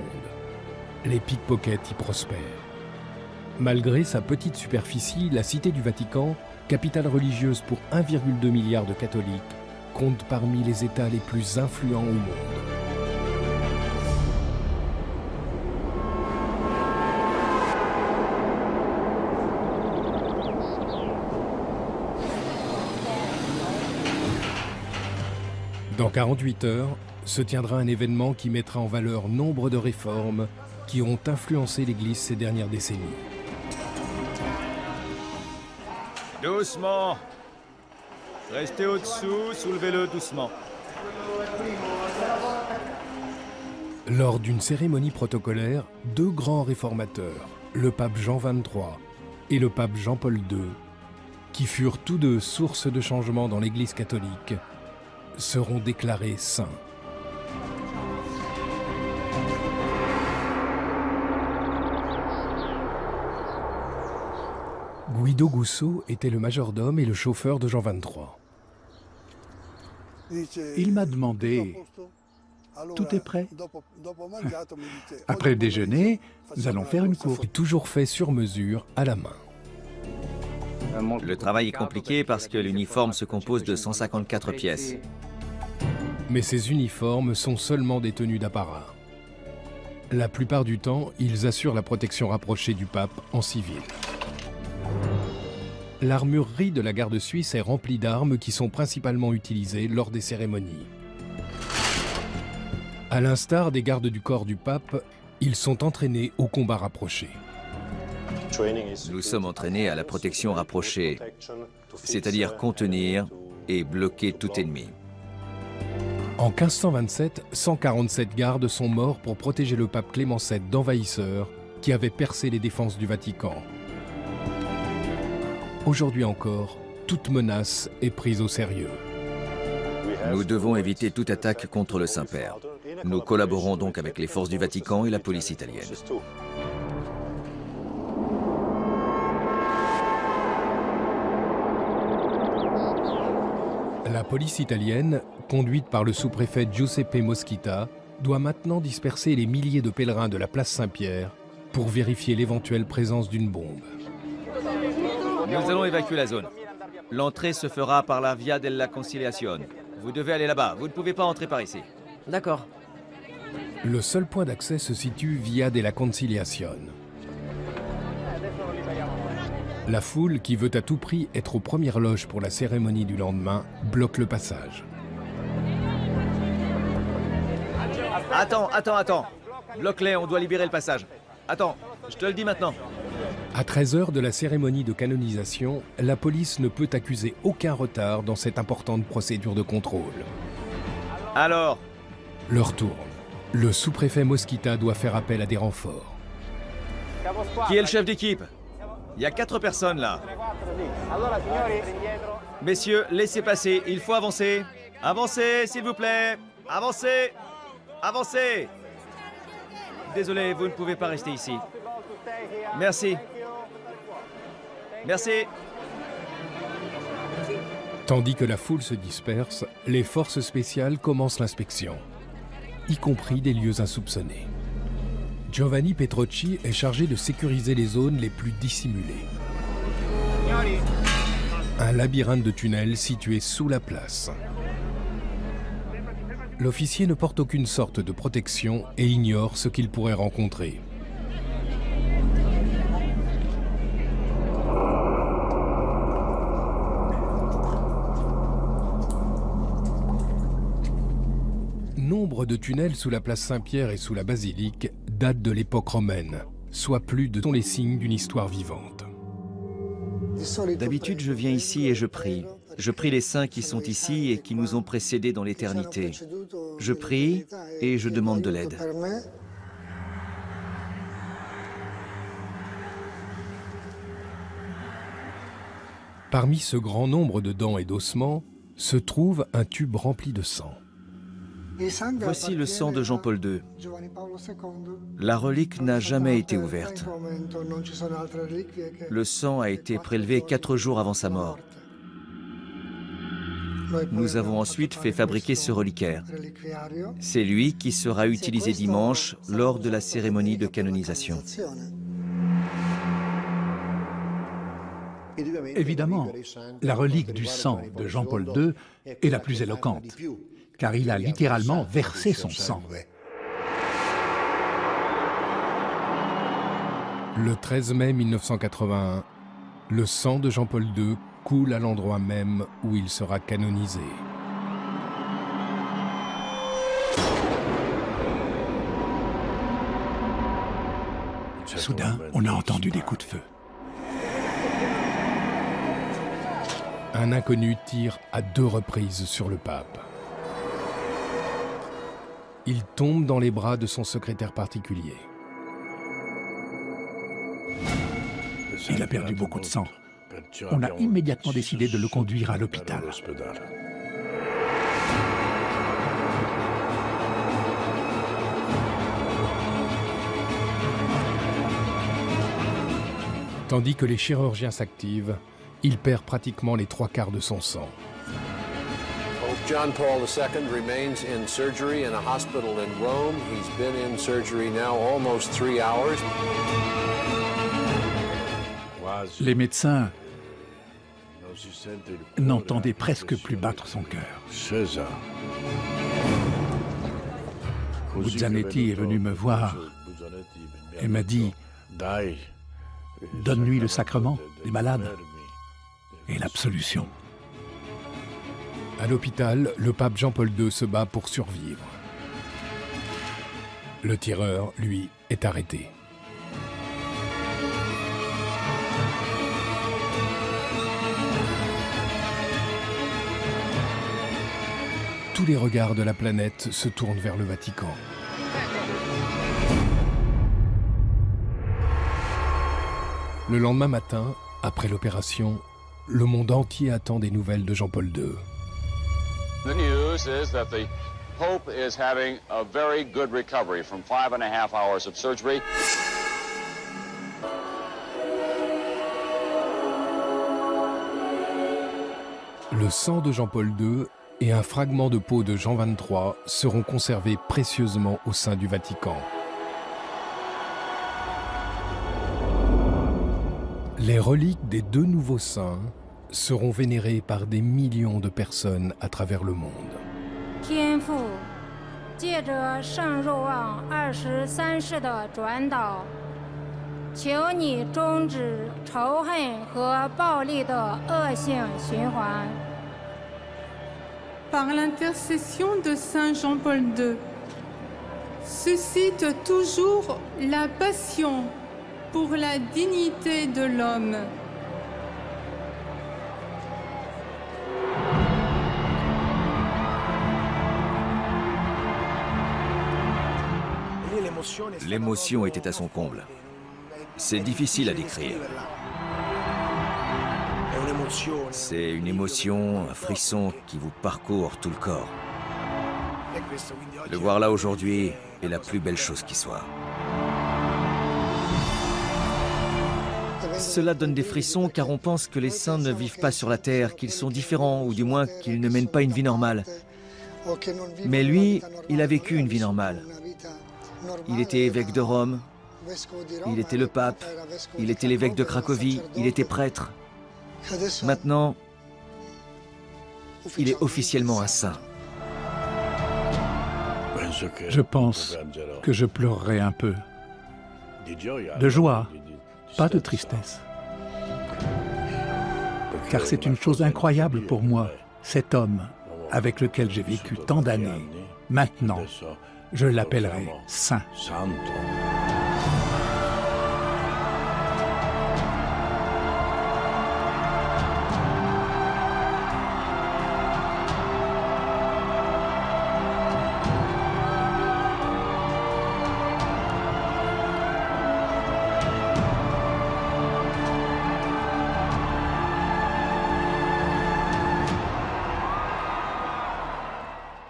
Les pickpockets y prospèrent. Malgré sa petite superficie, la Cité du Vatican, capitale religieuse pour 1,2 milliard de catholiques, compte parmi les États les plus influents au monde. Dans 48 heures, se tiendra un événement qui mettra en valeur nombre de réformes qui ont influencé l'Église ces dernières décennies. Doucement. Restez au-dessous, soulevez-le doucement. Lors d'une cérémonie protocolaire, deux grands réformateurs, le pape Jean XXIII et le pape Jean-Paul II, qui furent tous deux source de changement dans l'Église catholique, seront déclarés saints. Guido Gusso était le majordome et le chauffeur de Jean XXIII. Il m'a demandé, tout est prêt? Après le déjeuner, nous allons faire une course. Toujours fait sur mesure, à la main. Le travail est compliqué parce que l'uniforme se compose de 154 pièces. Mais ces uniformes sont seulement des tenues d'apparat. La plupart du temps, ils assurent la protection rapprochée du pape en civil. L'armurerie de la garde suisse est remplie d'armes qui sont principalement utilisées lors des cérémonies. À l'instar des gardes du corps du pape, ils sont entraînés au combat rapproché. Nous sommes entraînés à la protection rapprochée, c'est-à-dire contenir et bloquer tout ennemi. En 1527, 147 gardes sont morts pour protéger le pape Clément VII d'envahisseurs qui avaient percé les défenses du Vatican. Aujourd'hui encore, toute menace est prise au sérieux. Nous devons éviter toute attaque contre le Saint-Père. Nous collaborons donc avec les forces du Vatican et la police italienne. La police italienne, conduite par le sous-préfet Giuseppe Mosquita, doit maintenant disperser les milliers de pèlerins de la place Saint-Pierre pour vérifier l'éventuelle présence d'une bombe. Nous allons évacuer la zone. L'entrée se fera par la Via della Conciliazione. Vous devez aller là-bas, vous ne pouvez pas entrer par ici. D'accord. Le seul point d'accès se situe Via della Conciliazione. La foule, qui veut à tout prix être aux premières loges pour la cérémonie du lendemain, bloque le passage. Attends. Bloque-les, on doit libérer le passage. Attends, je te le dis maintenant. À 13h de la cérémonie de canonisation, la police ne peut accuser aucun retard dans cette importante procédure de contrôle. Alors? L'heure tourne. Le sous-préfet Mosquita doit faire appel à des renforts. Qui est le chef d'équipe? Il y a 4 personnes là. Messieurs, laissez passer, il faut avancer. Avancez, s'il vous plaît. Avancez. Avancez. Désolé, vous ne pouvez pas rester ici. Merci. Merci. Tandis que la foule se disperse, les forces spéciales commencent l'inspection, y compris des lieux insoupçonnés. Giovanni Petrocci est chargé de sécuriser les zones les plus dissimulées. Un labyrinthe de tunnels situé sous la place. L'officier ne porte aucune sorte de protection et ignore ce qu'il pourrait rencontrer. Nombre de tunnels sous la place Saint-Pierre et sous la basilique datent de l'époque romaine, soit plus de les signes d'une histoire vivante. D'habitude, je viens ici et je prie. Je prie les saints qui sont ici et qui nous ont précédés dans l'éternité. Je prie et je demande de l'aide. Parmi ce grand nombre de dents et d'ossements se trouve un tube rempli de sang. Voici le sang de Jean-Paul II. La relique n'a jamais été ouverte. Le sang a été prélevé 4 jours avant sa mort. Nous avons ensuite fait fabriquer ce reliquaire. C'est lui qui sera utilisé dimanche lors de la cérémonie de canonisation. Évidemment, la relique du sang de Jean-Paul II est la plus éloquente, car il a littéralement versé son sang. Le 13 mai 1981, le sang de Jean-Paul II coule à l'endroit même où il sera canonisé. Soudain, on a entendu des coups de feu. Un inconnu tire à 2 reprises sur le pape. Il tombe dans les bras de son secrétaire particulier. Il a perdu beaucoup de sang. On a immédiatement décidé de le conduire à l'hôpital. Tandis que les chirurgiens s'activent, il perd pratiquement les 3/4 de son sang. John Paul II remains in surgery in a hospital in Rome. He's been in surgery now almost 3 hours. Les médecins n'entendaient presque plus battre son cœur. Buzzanetti est venu me voir et m'a dit « Donne-lui le sacrement des malades et l'absolution. » À l'hôpital, le pape Jean-Paul II se bat pour survivre. Le tireur, lui, est arrêté. Tous les regards de la planète se tournent vers le Vatican. Le lendemain matin, après l'opération, le monde entier attend des nouvelles de Jean-Paul II. The news is that the Pope is having a very good recovery from 5.5 hours of surgery. Le sang de Jean-Paul II et un fragment de peau de Jean XXIII seront conservés précieusement au sein du Vatican. Les reliques des deux nouveaux saints seront vénérées par des millions de personnes à travers le monde. 天父，借着圣若望23世的转导，求你终止仇恨和暴力的恶性循环。 Par l'intercession de Saint Jean-Paul II, suscite toujours la passion pour la dignité de l'homme. L'émotion était à son comble. C'est difficile à décrire. C'est une émotion, un frisson qui vous parcourt tout le corps. Le voir là aujourd'hui est la plus belle chose qui soit. Cela donne des frissons car on pense que les saints ne vivent pas sur la terre, qu'ils sont différents ou du moins qu'ils ne mènent pas une vie normale. Mais lui, il a vécu une vie normale. Il était évêque de Rome, il était le pape, il était l'évêque de Cracovie, il était prêtre. Maintenant, il est officiellement un saint. Je pense que je pleurerai un peu. De joie, pas de tristesse. Car c'est une chose incroyable pour moi, cet homme avec lequel j'ai vécu tant d'années. Maintenant, je l'appellerai saint.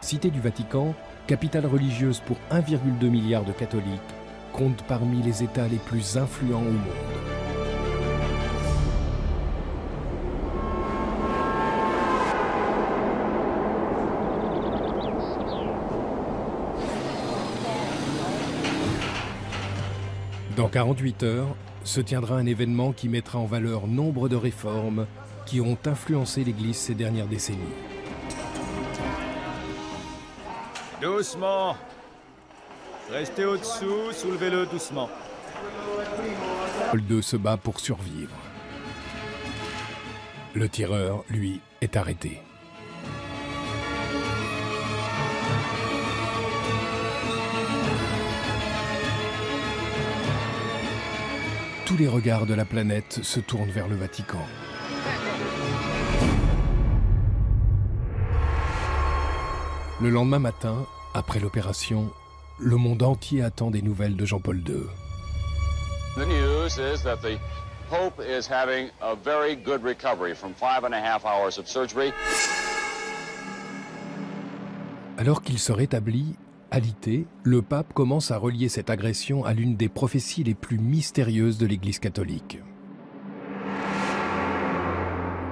Cité du Vatican, capitale religieuse pour 1,2 milliard de catholiques, compte parmi les États les plus influents au monde. Dans 48 heures, se tiendra un événement qui mettra en valeur nombre de réformes qui ont influencé l'Église ces dernières décennies. Doucement. Restez au-dessous, soulevez-le doucement. Paul II se bat pour survivre. Le tireur, lui, est arrêté. Tous les regards de la planète se tournent vers le Vatican. Le lendemain matin, après l'opération, le monde entier attend des nouvelles de Jean-Paul II. The news is that the Pope is having a very good recovery from 5.5 hours of surgery. Alors qu'il se rétablit, alité, le pape commence à relier cette agression à l'une des prophéties les plus mystérieuses de l'Église catholique.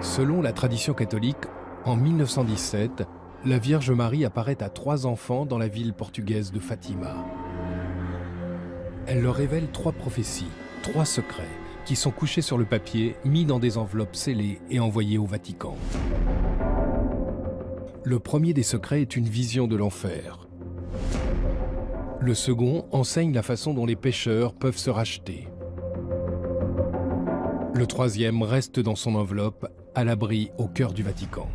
Selon la tradition catholique, en 1917, la Vierge Marie apparaît à 3 enfants dans la ville portugaise de Fatima. Elle leur révèle 3 prophéties, 3 secrets, qui sont couchés sur le papier, mis dans des enveloppes scellées et envoyés au Vatican. Le premier des secrets est une vision de l'enfer. Le second enseigne la façon dont les pécheurs peuvent se racheter. Le troisième reste dans son enveloppe, à l'abri au cœur du Vatican.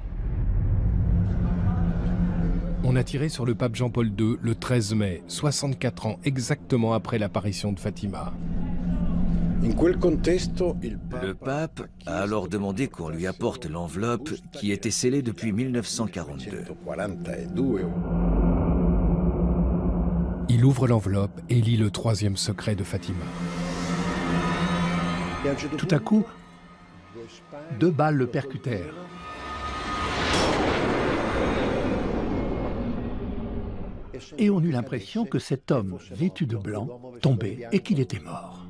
On a tiré sur le pape Jean-Paul II le 13 mai, 64 ans exactement après l'apparition de Fatima. Le pape a alors demandé qu'on lui apporte l'enveloppe qui était scellée depuis 1942. Il ouvre l'enveloppe et lit le 3e secret de Fatima. Tout à coup, 2 balles le percutèrent. Et on eut l'impression que cet homme, vêtu de blanc, tombait et qu'il était mort.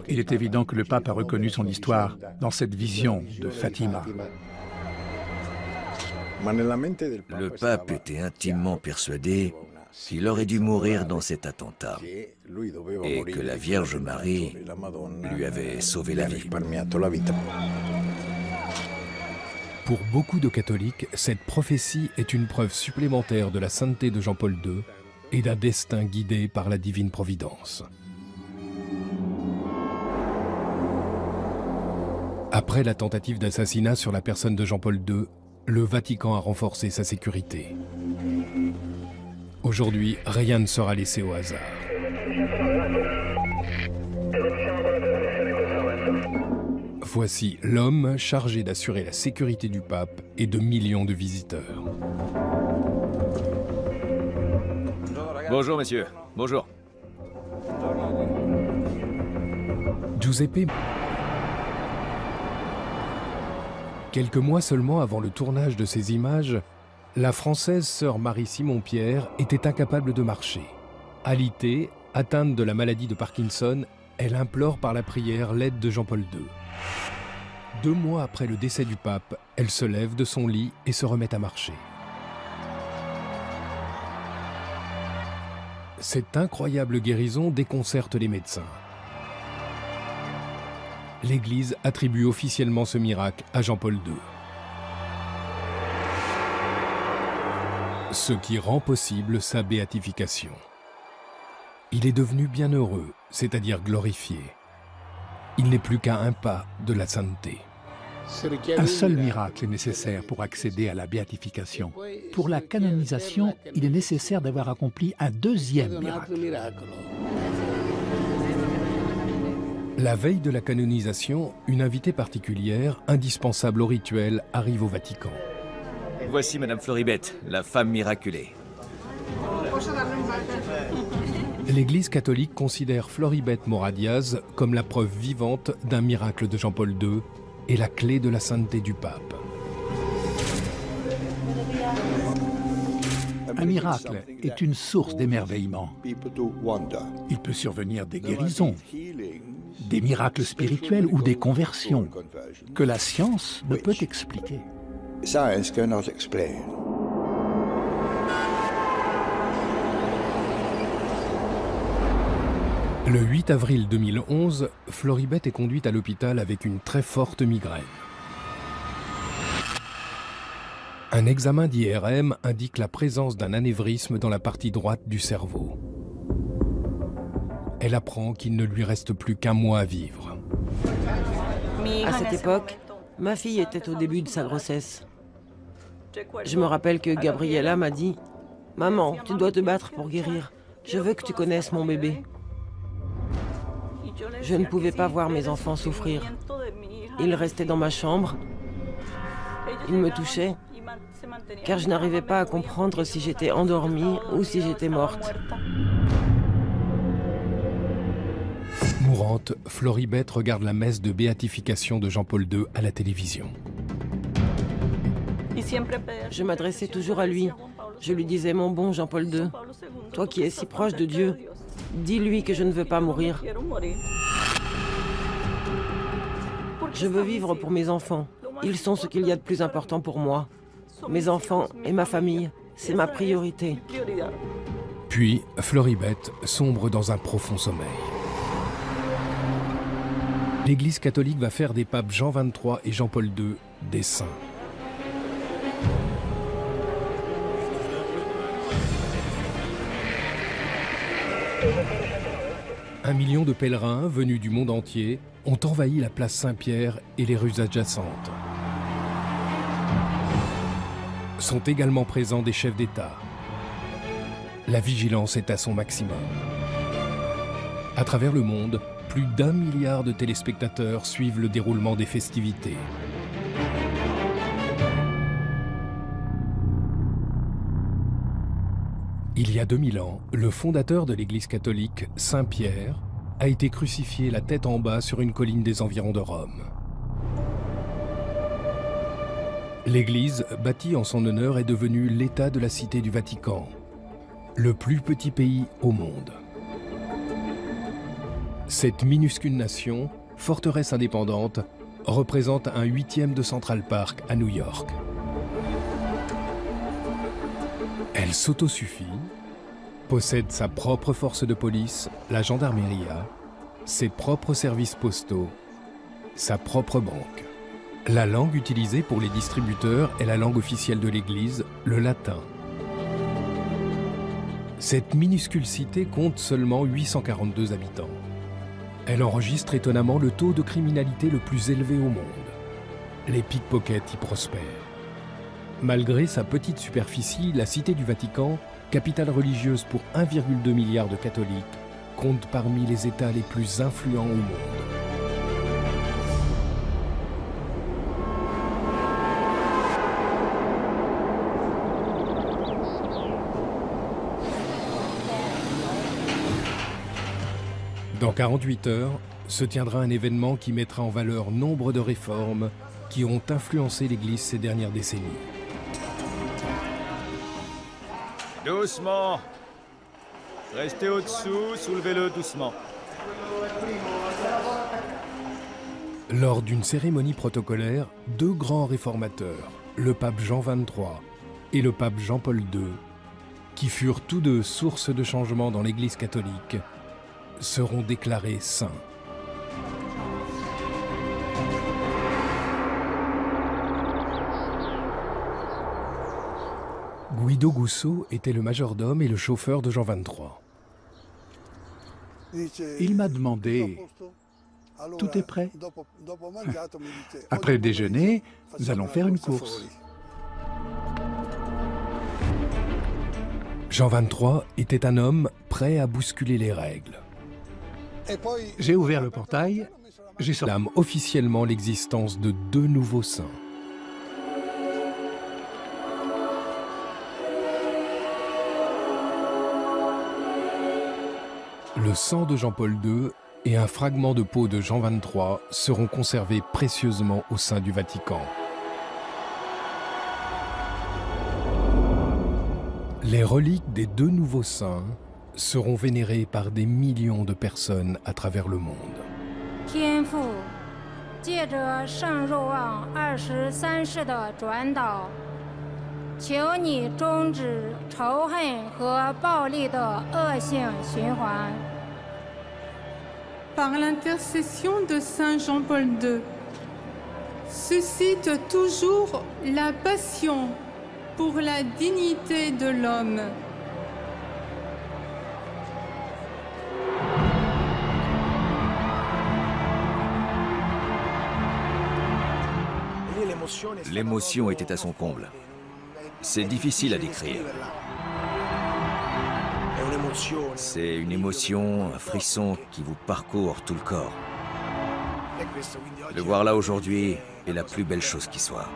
Il est évident que le pape a reconnu son histoire dans cette vision de Fatima. Le pape était intimement persuadé qu'il aurait dû mourir dans cet attentat et que la Vierge Marie lui avait sauvé la vie. Pour beaucoup de catholiques, cette prophétie est une preuve supplémentaire de la sainteté de Jean-Paul II et d'un destin guidé par la divine providence. Après la tentative d'assassinat sur la personne de Jean-Paul II, le Vatican a renforcé sa sécurité. Aujourd'hui, rien ne sera laissé au hasard. Voici l'homme chargé d'assurer la sécurité du pape et de millions de visiteurs. Bonjour, messieurs. Bonjour. Giuseppe. Quelques mois seulement avant le tournage de ces images, la Française sœur Marie-Simon-Pierre était incapable de marcher. Alitée, atteinte de la maladie de Parkinson, elle implore par la prière l'aide de Jean-Paul II. 2 mois après le décès du pape, elle se lève de son lit et se remet à marcher. Cette incroyable guérison déconcerte les médecins. L'Église attribue officiellement ce miracle à Jean-Paul II. Ce qui rend possible sa béatification. Il est devenu bienheureux, c'est-à-dire glorifié. Il n'est plus qu'à un pas de la sainteté. Un seul miracle est nécessaire pour accéder à la béatification. Pour la canonisation, il est nécessaire d'avoir accompli un 2e miracle. La veille de la canonisation, une invitée particulière, indispensable au rituel, arrive au Vatican. Voici Madame Floribette, la femme miraculée. L'Église catholique considère Floribette Moradiaz comme la preuve vivante d'un miracle de Jean-Paul II et la clé de la sainteté du pape. Un miracle est une source d'émerveillement. Il peut survenir des guérisons, des miracles spirituels ou des conversions que la science ne peut expliquer. Le 8 avril 2011, Floribette est conduite à l'hôpital avec une très forte migraine. Un examen d'IRM indique la présence d'un anévrisme dans la partie droite du cerveau. Elle apprend qu'il ne lui reste plus qu'un mois à vivre. À cette époque, ma fille était au début de sa grossesse. Je me rappelle que Gabriella m'a dit « Maman, tu dois te battre pour guérir. Je veux que tu connaisses mon bébé. » Je ne pouvais pas voir mes enfants souffrir. Ils restaient dans ma chambre. Ils me touchaient, car je n'arrivais pas à comprendre si j'étais endormie ou si j'étais morte. Mourante, Floribette regarde la messe de béatification de Jean-Paul II à la télévision. Je m'adressais toujours à lui. Je lui disais « Mon bon Jean-Paul II, toi qui es si proche de Dieu, dis-lui que je ne veux pas mourir. Je veux vivre pour mes enfants. Ils sont ce qu'il y a de plus important pour moi. Mes enfants et ma famille, c'est ma priorité. » Puis, Floribette sombre dans un profond sommeil. L'Église catholique va faire des papes Jean XXIII et Jean-Paul II des saints. Un million de pèlerins venus du monde entier ont envahi la place Saint-Pierre et les rues adjacentes. Sont également présents des chefs d'État. La vigilance est à son maximum. À travers le monde, plus d'1 milliard de téléspectateurs suivent le déroulement des festivités. Il y a 2000 ans, le fondateur de l'Église catholique, Saint Pierre, a été crucifié la tête en bas sur une colline des environs de Rome. L'Église, bâtie en son honneur, est devenue l'État de la Cité du Vatican, le plus petit pays au monde. Cette minuscule nation, forteresse indépendante, représente un 8e de Central Park à New York. Elle s'autosuffit, possède sa propre force de police, la gendarmerie, ses propres services postaux, sa propre banque. La langue utilisée pour les distributeurs est la langue officielle de l'Église, le latin. Cette minuscule cité compte seulement 842 habitants. Elle enregistre étonnamment le taux de criminalité le plus élevé au monde. Les pickpockets y prospèrent. Malgré sa petite superficie, la Cité du Vatican, capitale religieuse pour 1,2 milliard de catholiques, compte parmi les États les plus influents au monde. Dans 48 heures, se tiendra un événement qui mettra en valeur nombre de réformes qui ont influencé l'Église ces dernières décennies. Doucement. Restez au-dessous, soulevez-le doucement. Lors d'une cérémonie protocolaire, 2 grands réformateurs, le pape Jean XXIII et le pape Jean-Paul II, qui furent tous deux source de changement dans l'Église catholique, seront déclarés saints. Guido Gusso était le majordome et le chauffeur de Jean XXIII. Il m'a demandé « Tout est prêt ?» Après le déjeuner, nous allons faire une course. Jean XXIII était un homme prêt à bousculer les règles. J'ai ouvert le portail, j'ai sorti officiellement l'existence de 2 nouveaux saints. Le sang de Jean-Paul II et un fragment de peau de Jean XXIII seront conservés précieusement au sein du Vatican. Les reliques des 2 nouveaux saints seront vénérées par des millions de personnes à travers le monde. 天父，借着圣若望23世的转导，求你终止仇恨和暴力的恶性循环。 Par l'intercession de Saint Jean-Paul II, suscite toujours la passion pour la dignité de l'homme. L'émotion était à son comble. C'est difficile à décrire. C'est une émotion, un frisson qui vous parcourt tout le corps. Le voir là aujourd'hui est la plus belle chose qui soit.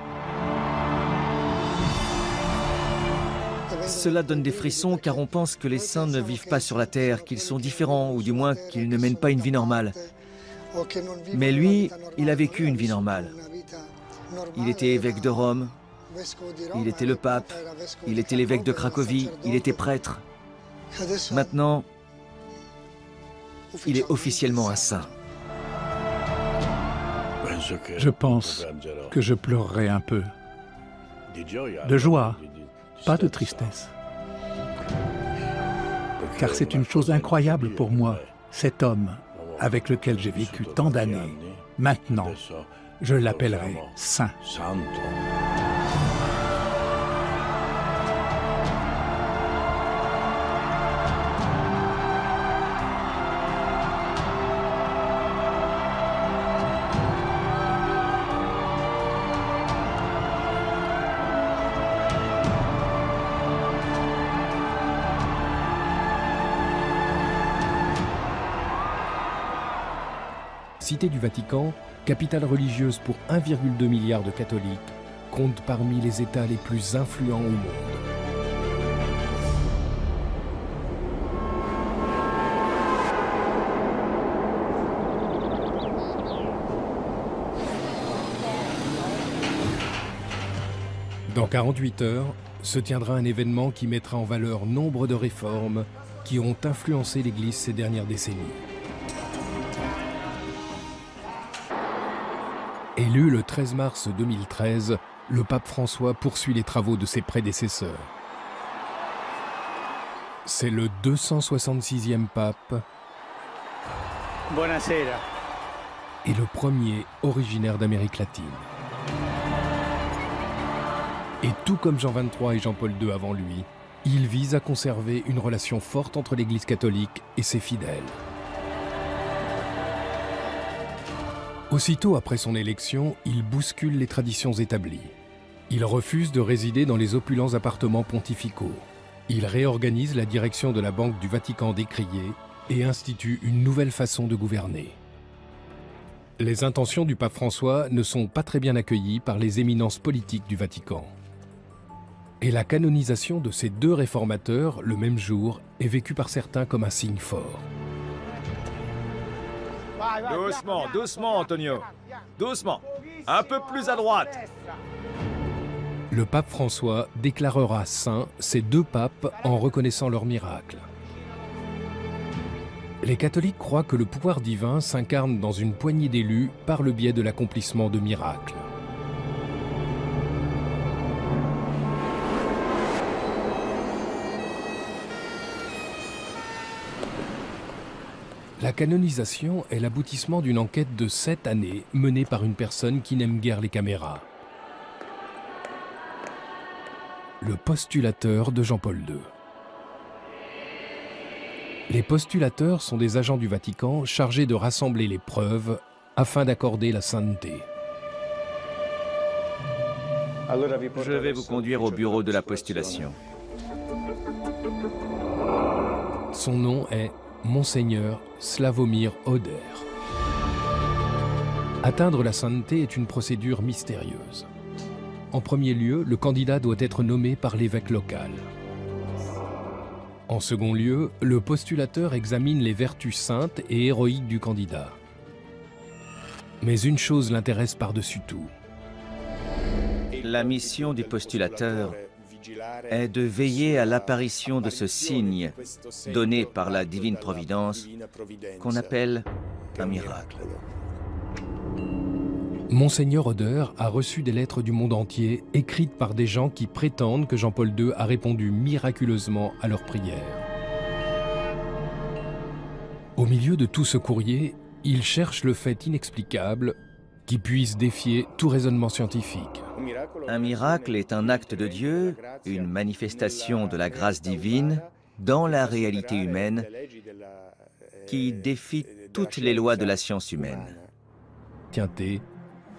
Cela donne des frissons car on pense que les saints ne vivent pas sur la terre, qu'ils sont différents ou du moins qu'ils ne mènent pas une vie normale. Mais lui, il a vécu une vie normale. Il était évêque de Rome, il était le pape, il était l'évêque de Cracovie, il était prêtre. Maintenant, il est officiellement un saint. Je pense que je pleurerai un peu. De joie, pas de tristesse. Car c'est une chose incroyable pour moi, cet homme avec lequel j'ai vécu tant d'années. Maintenant, je l'appellerai saint. Cité du Vatican, capitale religieuse pour 1,2 milliard de catholiques, compte parmi les États les plus influents au monde. Dans 48 heures, se tiendra un événement qui mettra en valeur nombre de réformes qui ont influencé l'Église ces dernières décennies. Élu le 13 mars 2013, le pape François poursuit les travaux de ses prédécesseurs. C'est le 266e pape Buonasera. et le premier originaire d'Amérique latine. Et tout comme Jean XXIII et Jean-Paul II avant lui, il vise à conserver une relation forte entre l'Église catholique et ses fidèles. Aussitôt après son élection, il bouscule les traditions établies. Il refuse de résider dans les opulents appartements pontificaux. Il réorganise la direction de la Banque du Vatican décriée et institue une nouvelle façon de gouverner. Les intentions du pape François ne sont pas très bien accueillies par les éminences politiques du Vatican. Et la canonisation de ces deux réformateurs, le même jour, est vécue par certains comme un signe fort. Doucement, doucement, Antonio. Doucement. Un peu plus à droite. Le pape François déclarera saints ces deux papes en reconnaissant leur miracle. Les catholiques croient que le pouvoir divin s'incarne dans une poignée d'élus par le biais de l'accomplissement de miracles. La canonisation est l'aboutissement d'une enquête de 7 années menée par une personne qui n'aime guère les caméras. Le postulateur de Jean-Paul II. Les postulateurs sont des agents du Vatican chargés de rassembler les preuves afin d'accorder la sainteté. Je vais vous conduire au bureau de la postulation. Son nom est Monseigneur Slavomir Oder. Atteindre la sainteté est une procédure mystérieuse. En premier lieu, le candidat doit être nommé par l'évêque local. En second lieu, le postulateur examine les vertus saintes et héroïques du candidat. Mais une chose l'intéresse par-dessus tout. La mission du postulateur est de veiller à l'apparition de ce signe donné par la divine providence qu'on appelle un miracle. Monseigneur Oder a reçu des lettres du monde entier écrites par des gens qui prétendent que Jean-Paul II a répondu miraculeusement à leurs prières. Au milieu de tout ce courrier, il cherche le fait inexplicable qui puisse défier tout raisonnement scientifique. Un miracle est un acte de Dieu, une manifestation de la grâce divine dans la réalité humaine qui défie toutes les lois de la science humaine. Tienté,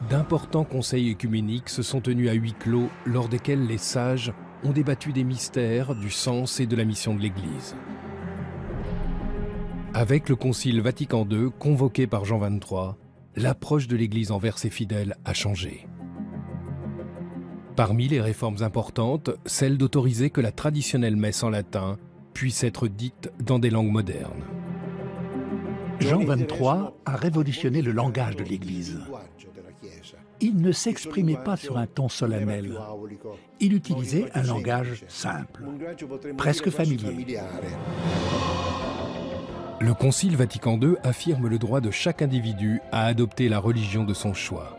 d'importants conseils œcuméniques se sont tenus à huis clos lors desquels les sages ont débattu des mystères, du sens et de la mission de l'Église. Avec le Concile Vatican II convoqué par Jean XXIII, l'approche de l'Église envers ses fidèles a changé. Parmi les réformes importantes, celle d'autoriser que la traditionnelle messe en latin puisse être dite dans des langues modernes. Jean XXIII a révolutionné le langage de l'Église. Il ne s'exprimait pas sur un ton solennel. Il utilisait un langage simple, presque familier. Le Concile Vatican II affirme le droit de chaque individu à adopter la religion de son choix.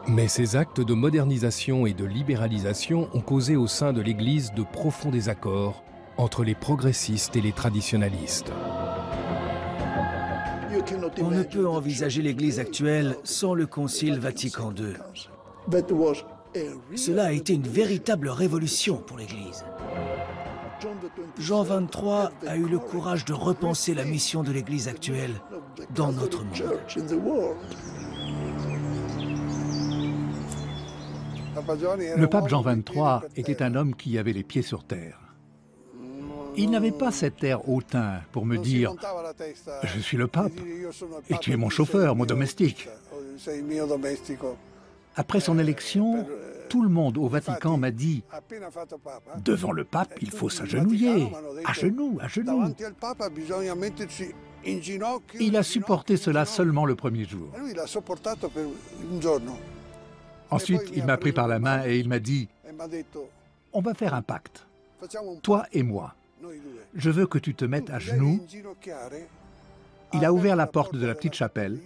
Mais ces actes de modernisation et de libéralisation ont causé au sein de l'Église de profonds désaccords entre les progressistes et les traditionalistes. On ne peut envisager l'Église actuelle sans le Concile Vatican II. Cela a été une véritable révolution pour l'Église. Jean XXIII a eu le courage de repenser la mission de l'Église actuelle dans notre monde. Le pape Jean XXIII était un homme qui avait les pieds sur terre. Il n'avait pas cet air hautain pour me dire « Je suis le pape et tu es mon chauffeur, mon domestique ». Après son élection, tout le monde au Vatican m'a dit « Devant le pape, il faut s'agenouiller, à genoux, à genoux ». Il a supporté cela seulement le premier jour. Ensuite, il m'a pris par la main et il m'a dit « On va faire un pacte, toi et moi. Je veux que tu te mettes à genoux. » Il a ouvert la porte de la petite chapelle,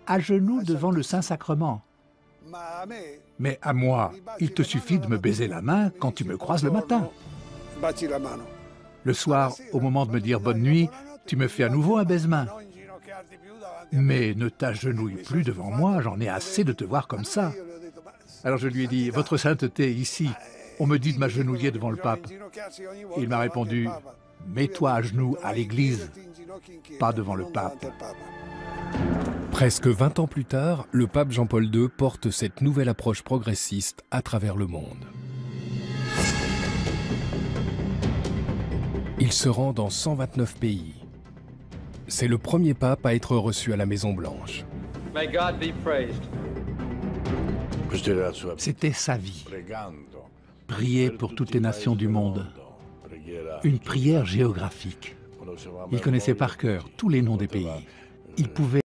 à genoux devant le Saint-Sacrement. Mais à moi, il te suffit de me baiser la main quand tu me croises le matin. Le soir, au moment de me dire bonne nuit, tu me fais à nouveau un baise-main. Mais ne t'agenouille plus devant moi, j'en ai assez de te voir comme ça. Alors je lui ai dit, votre sainteté, ici, on me dit de m'agenouiller devant le pape. Et il m'a répondu, mets-toi à genoux à l'église, pas devant le pape. Presque 20 ans plus tard, le pape Jean-Paul II porte cette nouvelle approche progressiste à travers le monde. Il se rend dans 129 pays. C'est le premier pape à être reçu à la Maison-Blanche. C'était sa vie. Prier pour toutes les nations du monde. Une prière géographique. Il connaissait par cœur tous les noms des pays. Il pouvait